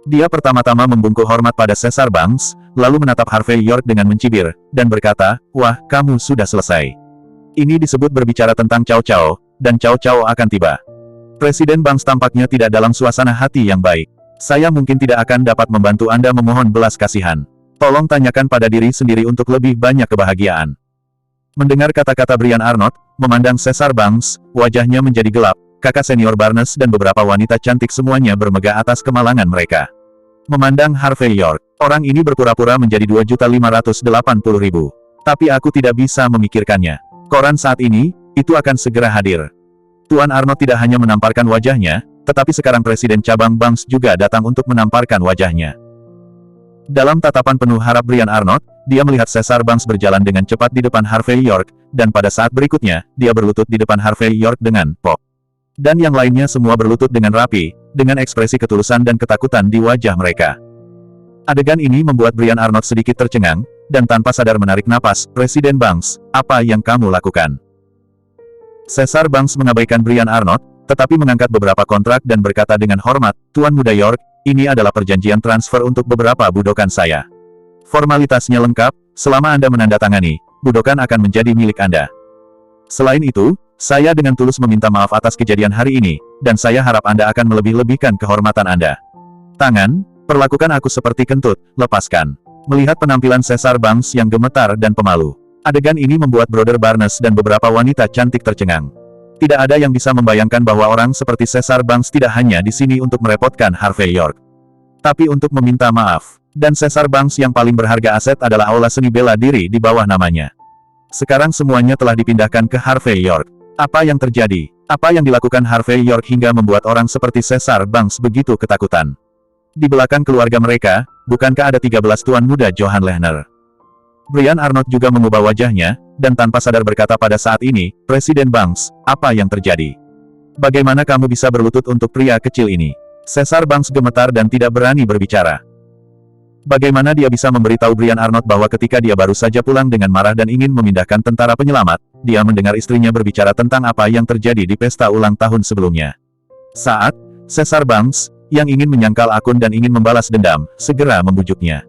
Dia pertama-tama membungkuk hormat pada Caesar Banks, lalu menatap Harvey York dengan mencibir, dan berkata, "Wah, kamu sudah selesai." Ini disebut berbicara tentang Cao Cao, dan Cao Cao akan tiba. Presiden Banks tampaknya tidak dalam suasana hati yang baik. Saya mungkin tidak akan dapat membantu Anda memohon belas kasihan. Tolong tanyakan pada diri sendiri untuk lebih banyak kebahagiaan. Mendengar kata-kata Brian Arnott, memandang Caesar Banks, wajahnya menjadi gelap. Kakak senior Barnes dan beberapa wanita cantik semuanya bermegah atas kemalangan mereka. Memandang Harvey York, orang ini berpura-pura menjadi 2.580.000. Tapi aku tidak bisa memikirkannya. Koran saat ini, itu akan segera hadir. Tuan Arnott tidak hanya menamparkan wajahnya, tetapi sekarang Presiden Cabang Banks juga datang untuk menamparkan wajahnya. Dalam tatapan penuh harap Brian Arnott, dia melihat Caesar Banks berjalan dengan cepat di depan Harvey York, dan pada saat berikutnya, dia berlutut di depan Harvey York dengan pop. Dan yang lainnya semua berlutut dengan rapi, dengan ekspresi ketulusan dan ketakutan di wajah mereka. Adegan ini membuat Brian Arnott sedikit tercengang, dan tanpa sadar menarik napas, Presiden Banks, apa yang kamu lakukan? Caesar Banks mengabaikan Brian Arnott, tetapi mengangkat beberapa kontrak dan berkata dengan hormat, "Tuan Muda York, ini adalah perjanjian transfer untuk beberapa budokan saya. Formalitasnya lengkap, selama Anda menandatangani, budokan akan menjadi milik Anda. Selain itu, saya dengan tulus meminta maaf atas kejadian hari ini, dan saya harap Anda akan melebih-lebihkan kehormatan Anda. Tangan, perlakukan aku seperti kentut, lepaskan." Melihat penampilan Caesar Banks yang gemetar dan pemalu, adegan ini membuat Brother Barnes dan beberapa wanita cantik tercengang. Tidak ada yang bisa membayangkan bahwa orang seperti Caesar Banks tidak hanya di sini untuk merepotkan Harvey York, tapi untuk meminta maaf. Dan Caesar Banks yang paling berharga aset adalah aula seni bela diri di bawah namanya. Sekarang semuanya telah dipindahkan ke Harvey York. Apa yang terjadi? Apa yang dilakukan Harvey York hingga membuat orang seperti Caesar Banks begitu ketakutan? Di belakang keluarga mereka, bukankah ada 13 tuan muda Johan Lehner? Brian Arnott juga mengubah wajahnya, dan tanpa sadar berkata pada saat ini, "Presiden Banks, apa yang terjadi? Bagaimana kamu bisa berlutut untuk pria kecil ini?" Caesar Banks gemetar dan tidak berani berbicara. Bagaimana dia bisa memberitahu Brian Arnott bahwa ketika dia baru saja pulang dengan marah dan ingin memindahkan tentara penyelamat, dia mendengar istrinya berbicara tentang apa yang terjadi di pesta ulang tahun sebelumnya. Saat Caesar Banks, yang ingin menyangkal akun dan ingin membalas dendam, segera membujuknya.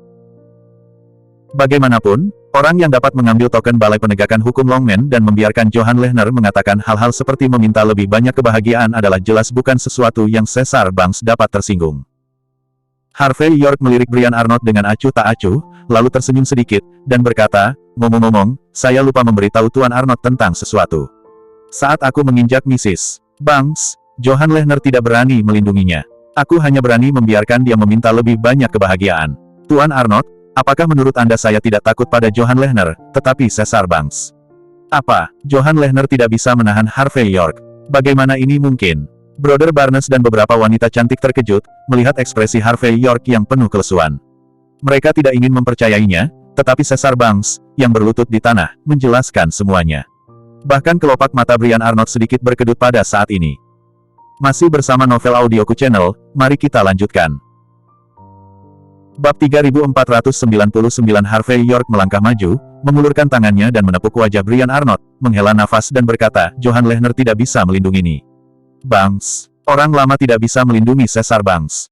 Bagaimanapun, orang yang dapat mengambil token Balai Penegakan Hukum Longmen dan membiarkan Johan Lehner mengatakan hal-hal seperti meminta lebih banyak kebahagiaan adalah jelas bukan sesuatu yang Caesar Banks dapat tersinggung. Harvey York melirik Brian Arnott dengan acuh tak acuh, lalu tersenyum sedikit, dan berkata, "Ngomong-ngomong, saya lupa memberitahu Tuan Arnott tentang sesuatu. Saat aku menginjak Mrs. Banks, Johan Lehner tidak berani melindunginya. Aku hanya berani membiarkan dia meminta lebih banyak kebahagiaan. Tuan Arnott, apakah menurut Anda saya tidak takut pada Johan Lehner, tetapi Caesar Banks?" Apa? Johan Lehner tidak bisa menahan Harvey York? Bagaimana ini mungkin? Brother Barnes dan beberapa wanita cantik terkejut, melihat ekspresi Harvey York yang penuh kelesuan. Mereka tidak ingin mempercayainya, tetapi Caesar Banks, yang berlutut di tanah, menjelaskan semuanya. Bahkan kelopak mata Brian Arnott sedikit berkedut pada saat ini. Masih bersama Novel Audioku Channel, mari kita lanjutkan. Bab 3499 Harvey York melangkah maju, mengulurkan tangannya dan menepuk wajah Brian Arnott, menghela nafas dan berkata, Johan Lehner tidak bisa melindungi ini. Banks, orang lama tidak bisa melindungi Caesar Banks.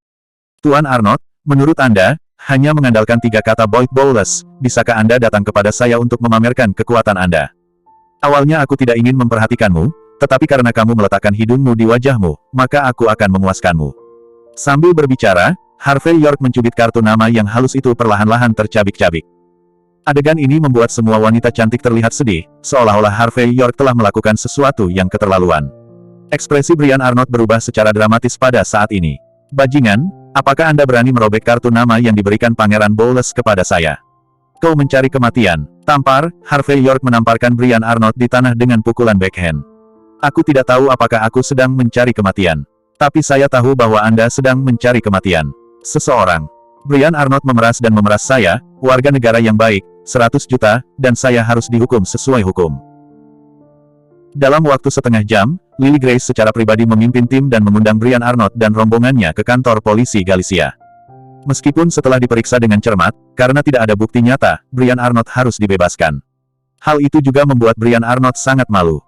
Tuan Arnott, menurut Anda, hanya mengandalkan 3 kata Boyd Bowles, bisakah Anda datang kepada saya untuk memamerkan kekuatan Anda? Awalnya aku tidak ingin memperhatikanmu, tetapi karena kamu meletakkan hidungmu di wajahmu, maka aku akan memuaskanmu. Sambil berbicara, Harvey York mencubit kartu nama yang halus itu perlahan-lahan tercabik-cabik. Adegan ini membuat semua wanita cantik terlihat sedih, seolah-olah Harvey York telah melakukan sesuatu yang keterlaluan. Ekspresi Brian Arnott berubah secara dramatis pada saat ini. Bajingan, apakah Anda berani merobek kartu nama yang diberikan Pangeran Bowles kepada saya? Kau mencari kematian. Tampar, Harvey York menamparkan Brian Arnott di tanah dengan pukulan backhand. Aku tidak tahu apakah aku sedang mencari kematian. Tapi saya tahu bahwa Anda sedang mencari kematian. Seseorang. Brian Arnott memeras dan memeras saya, warga negara yang baik, 100 juta, dan saya harus dihukum sesuai hukum. Dalam waktu setengah jam, Lily Grace secara pribadi memimpin tim dan mengundang Brian Arnott dan rombongannya ke kantor polisi Galicia. Meskipun setelah diperiksa dengan cermat, karena tidak ada bukti nyata, Brian Arnott harus dibebaskan. Hal itu juga membuat Brian Arnott sangat malu.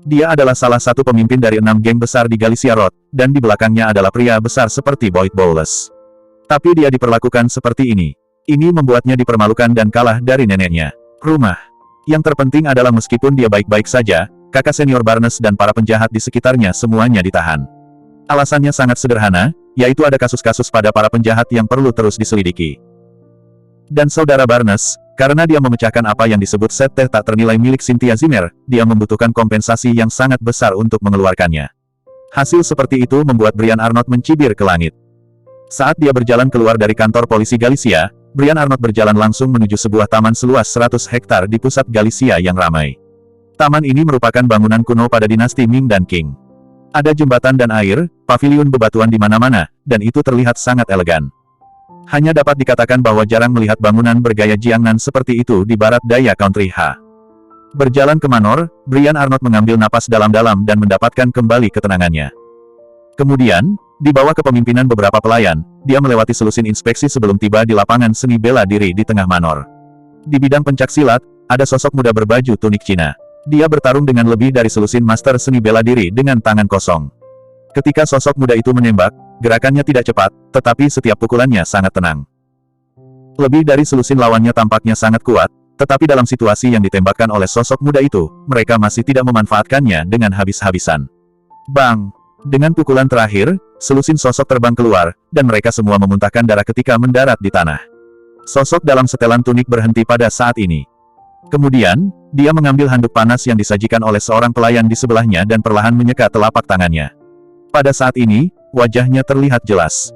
Dia adalah salah satu pemimpin dari 6 geng besar di Galicia Road, dan di belakangnya adalah pria besar seperti Boyd Bowles. Tapi dia diperlakukan seperti ini. Ini membuatnya dipermalukan dan kalah dari neneknya. Rumah. Yang terpenting adalah meskipun dia baik-baik saja, kakak senior Barnes dan para penjahat di sekitarnya semuanya ditahan. Alasannya sangat sederhana, yaitu ada kasus-kasus pada para penjahat yang perlu terus diselidiki. Dan saudara Barnes, karena dia memecahkan apa yang disebut set teh tak ternilai milik Cynthia Zimmer, dia membutuhkan kompensasi yang sangat besar untuk mengeluarkannya. Hasil seperti itu membuat Brian Arnott mencibir ke langit. Saat dia berjalan keluar dari kantor polisi Galicia, Brian Arnott berjalan langsung menuju sebuah taman seluas 100 hektar di pusat Galicia yang ramai. Taman ini merupakan bangunan kuno pada dinasti Ming dan Qing. Ada jembatan dan air, paviliun bebatuan di mana-mana, dan itu terlihat sangat elegan. Hanya dapat dikatakan bahwa jarang melihat bangunan bergaya Jiangnan seperti itu di barat daya Country H. Berjalan ke Manor, Brian Arnott mengambil napas dalam-dalam dan mendapatkan kembali ketenangannya. Kemudian, di bawah kepemimpinan beberapa pelayan, dia melewati selusin inspeksi sebelum tiba di lapangan seni bela diri di tengah Manor. Di bidang pencaksilat, ada sosok muda berbaju tunik Cina. Dia bertarung dengan lebih dari selusin master seni bela diri dengan tangan kosong. Ketika sosok muda itu menembak, gerakannya tidak cepat, tetapi setiap pukulannya sangat tenang. Lebih dari selusin lawannya tampaknya sangat kuat, tetapi dalam situasi yang ditembakkan oleh sosok muda itu, mereka masih tidak memanfaatkannya dengan habis-habisan. Bang! Dengan pukulan terakhir, selusin sosok terbang keluar, dan mereka semua memuntahkan darah ketika mendarat di tanah. Sosok dalam setelan tunik berhenti pada saat ini. Kemudian, dia mengambil handuk panas yang disajikan oleh seorang pelayan di sebelahnya dan perlahan menyeka telapak tangannya. Pada saat ini, wajahnya terlihat jelas.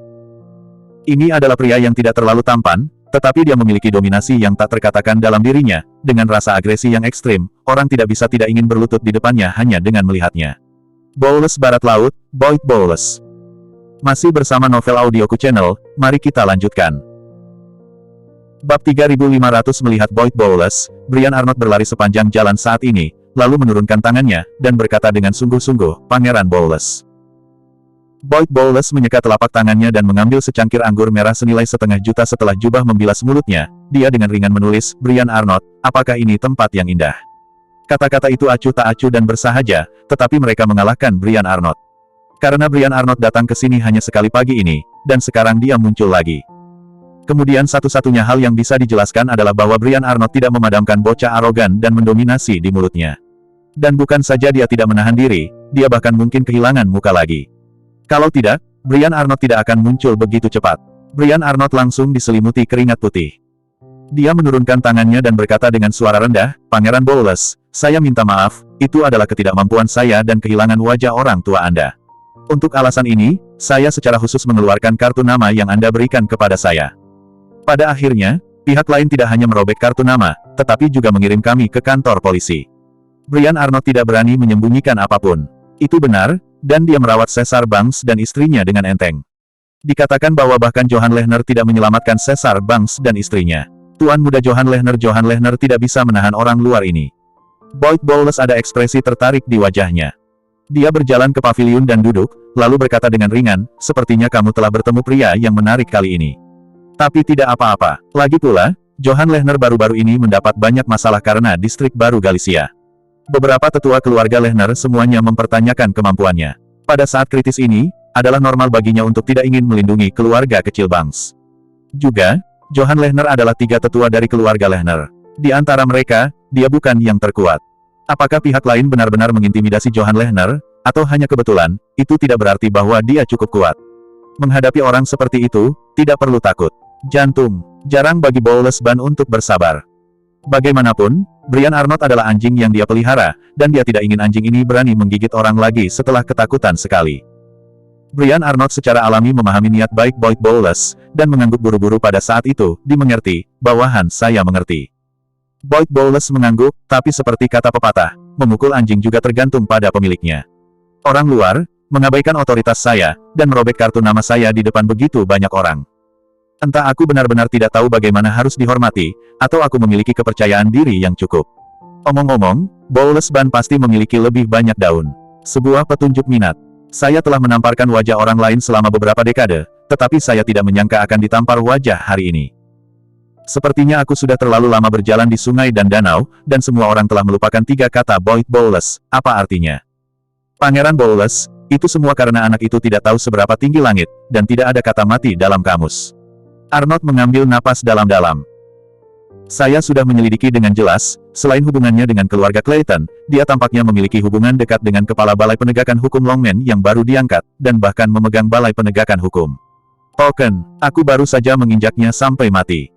Ini adalah pria yang tidak terlalu tampan, tetapi dia memiliki dominasi yang tak terkatakan dalam dirinya. Dengan rasa agresi yang ekstrim, orang tidak bisa tidak ingin berlutut di depannya hanya dengan melihatnya. Bowles Barat Laut, Boyd Bowles. Masih bersama Novel Audioku Channel, mari kita lanjutkan. Bab 3500 melihat Boyd Bowles, Brian Arnott berlari sepanjang jalan saat ini, lalu menurunkan tangannya, dan berkata dengan sungguh-sungguh, Pangeran Bowles. Boyd Bowles menyeka telapak tangannya dan mengambil secangkir anggur merah senilai $500,000 setelah jubah membilas mulutnya. Dia dengan ringan menulis, Brian Arnott, apakah ini tempat yang indah? Kata-kata itu acuh tak acuh dan bersahaja, tetapi mereka mengalahkan Brian Arnott. Karena Brian Arnott datang ke sini hanya sekali pagi ini, dan sekarang dia muncul lagi. Kemudian satu-satunya hal yang bisa dijelaskan adalah bahwa Brian Arnott tidak memadamkan bocah arogan dan mendominasi di mulutnya. Dan bukan saja dia tidak menahan diri, dia bahkan mungkin kehilangan muka lagi. Kalau tidak, Brian Arnott tidak akan muncul begitu cepat. Brian Arnott langsung diselimuti keringat putih. Dia menurunkan tangannya dan berkata dengan suara rendah, Pangeran Bowles, saya minta maaf, itu adalah ketidakmampuan saya dan kehilangan wajah orang tua Anda. Untuk alasan ini, saya secara khusus mengeluarkan kartu nama yang Anda berikan kepada saya. Pada akhirnya, pihak lain tidak hanya merobek kartu nama, tetapi juga mengirim kami ke kantor polisi. Brian Arnott tidak berani menyembunyikan apapun. Itu benar, dan dia merawat Caesar Banks dan istrinya dengan enteng. Dikatakan bahwa bahkan Johan Lehner tidak menyelamatkan Caesar Banks dan istrinya. Tuan muda Johan Lehner tidak bisa menahan orang luar ini. Boyd Bowles ada ekspresi tertarik di wajahnya. Dia berjalan ke paviliun dan duduk, lalu berkata dengan ringan, sepertinya kamu telah bertemu pria yang menarik kali ini. Tapi tidak apa-apa. Lagi pula, Johan Lehner baru-baru ini mendapat banyak masalah karena distrik baru Galicia. Beberapa tetua keluarga Lehner semuanya mempertanyakan kemampuannya. Pada saat kritis ini, adalah normal baginya untuk tidak ingin melindungi keluarga kecil Banks. Juga, Johan Lehner adalah 3 tetua dari keluarga Lehner. Di antara mereka, dia bukan yang terkuat. Apakah pihak lain benar-benar mengintimidasi Johan Lehner, atau hanya kebetulan, itu tidak berarti bahwa dia cukup kuat. Menghadapi orang seperti itu, tidak perlu takut. Jantung, jarang bagi Bowles Ban untuk bersabar. Bagaimanapun, Brian Arnott adalah anjing yang dia pelihara, dan dia tidak ingin anjing ini berani menggigit orang lagi setelah ketakutan sekali. Brian Arnott secara alami memahami niat baik Boyd Bowles, dan mengangguk buru-buru pada saat itu, dimengerti, bawahan saya mengerti. Boyd Bowles mengangguk, tapi seperti kata pepatah, memukul anjing juga tergantung pada pemiliknya. Orang luar, mengabaikan otoritas saya, dan merobek kartu nama saya di depan begitu banyak orang. Entah aku benar-benar tidak tahu bagaimana harus dihormati, atau aku memiliki kepercayaan diri yang cukup. Omong-omong, Bowles Ban pasti memiliki lebih banyak daun. Sebuah petunjuk minat. Saya telah menamparkan wajah orang lain selama beberapa dekade, tetapi saya tidak menyangka akan ditampar wajah hari ini. Sepertinya aku sudah terlalu lama berjalan di sungai dan danau, dan semua orang telah melupakan 3 kata Boyd Bowles. Apa artinya? Pangeran Bowles, itu semua karena anak itu tidak tahu seberapa tinggi langit, dan tidak ada kata mati dalam kamus. Arnott mengambil napas dalam-dalam. Saya sudah menyelidiki dengan jelas, selain hubungannya dengan keluarga Clayton, dia tampaknya memiliki hubungan dekat dengan Kepala Balai Penegakan Hukum Longman yang baru diangkat, dan bahkan memegang Balai Penegakan Hukum. Token, aku baru saja menginjaknya sampai mati.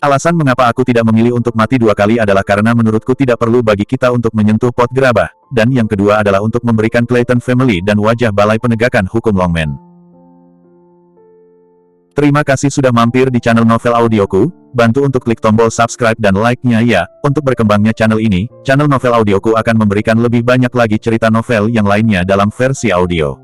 Alasan mengapa aku tidak memilih untuk mati 2 kali adalah karena menurutku tidak perlu bagi kita untuk menyentuh pot gerabah, dan yang kedua adalah untuk memberikan Clayton Family dan wajah Balai Penegakan Hukum Longman. Terima kasih sudah mampir di channel Novel Audioku, bantu untuk klik tombol subscribe dan like-nya ya. Untuk berkembangnya channel ini, channel Novel Audioku akan memberikan lebih banyak lagi cerita novel yang lainnya dalam versi audio.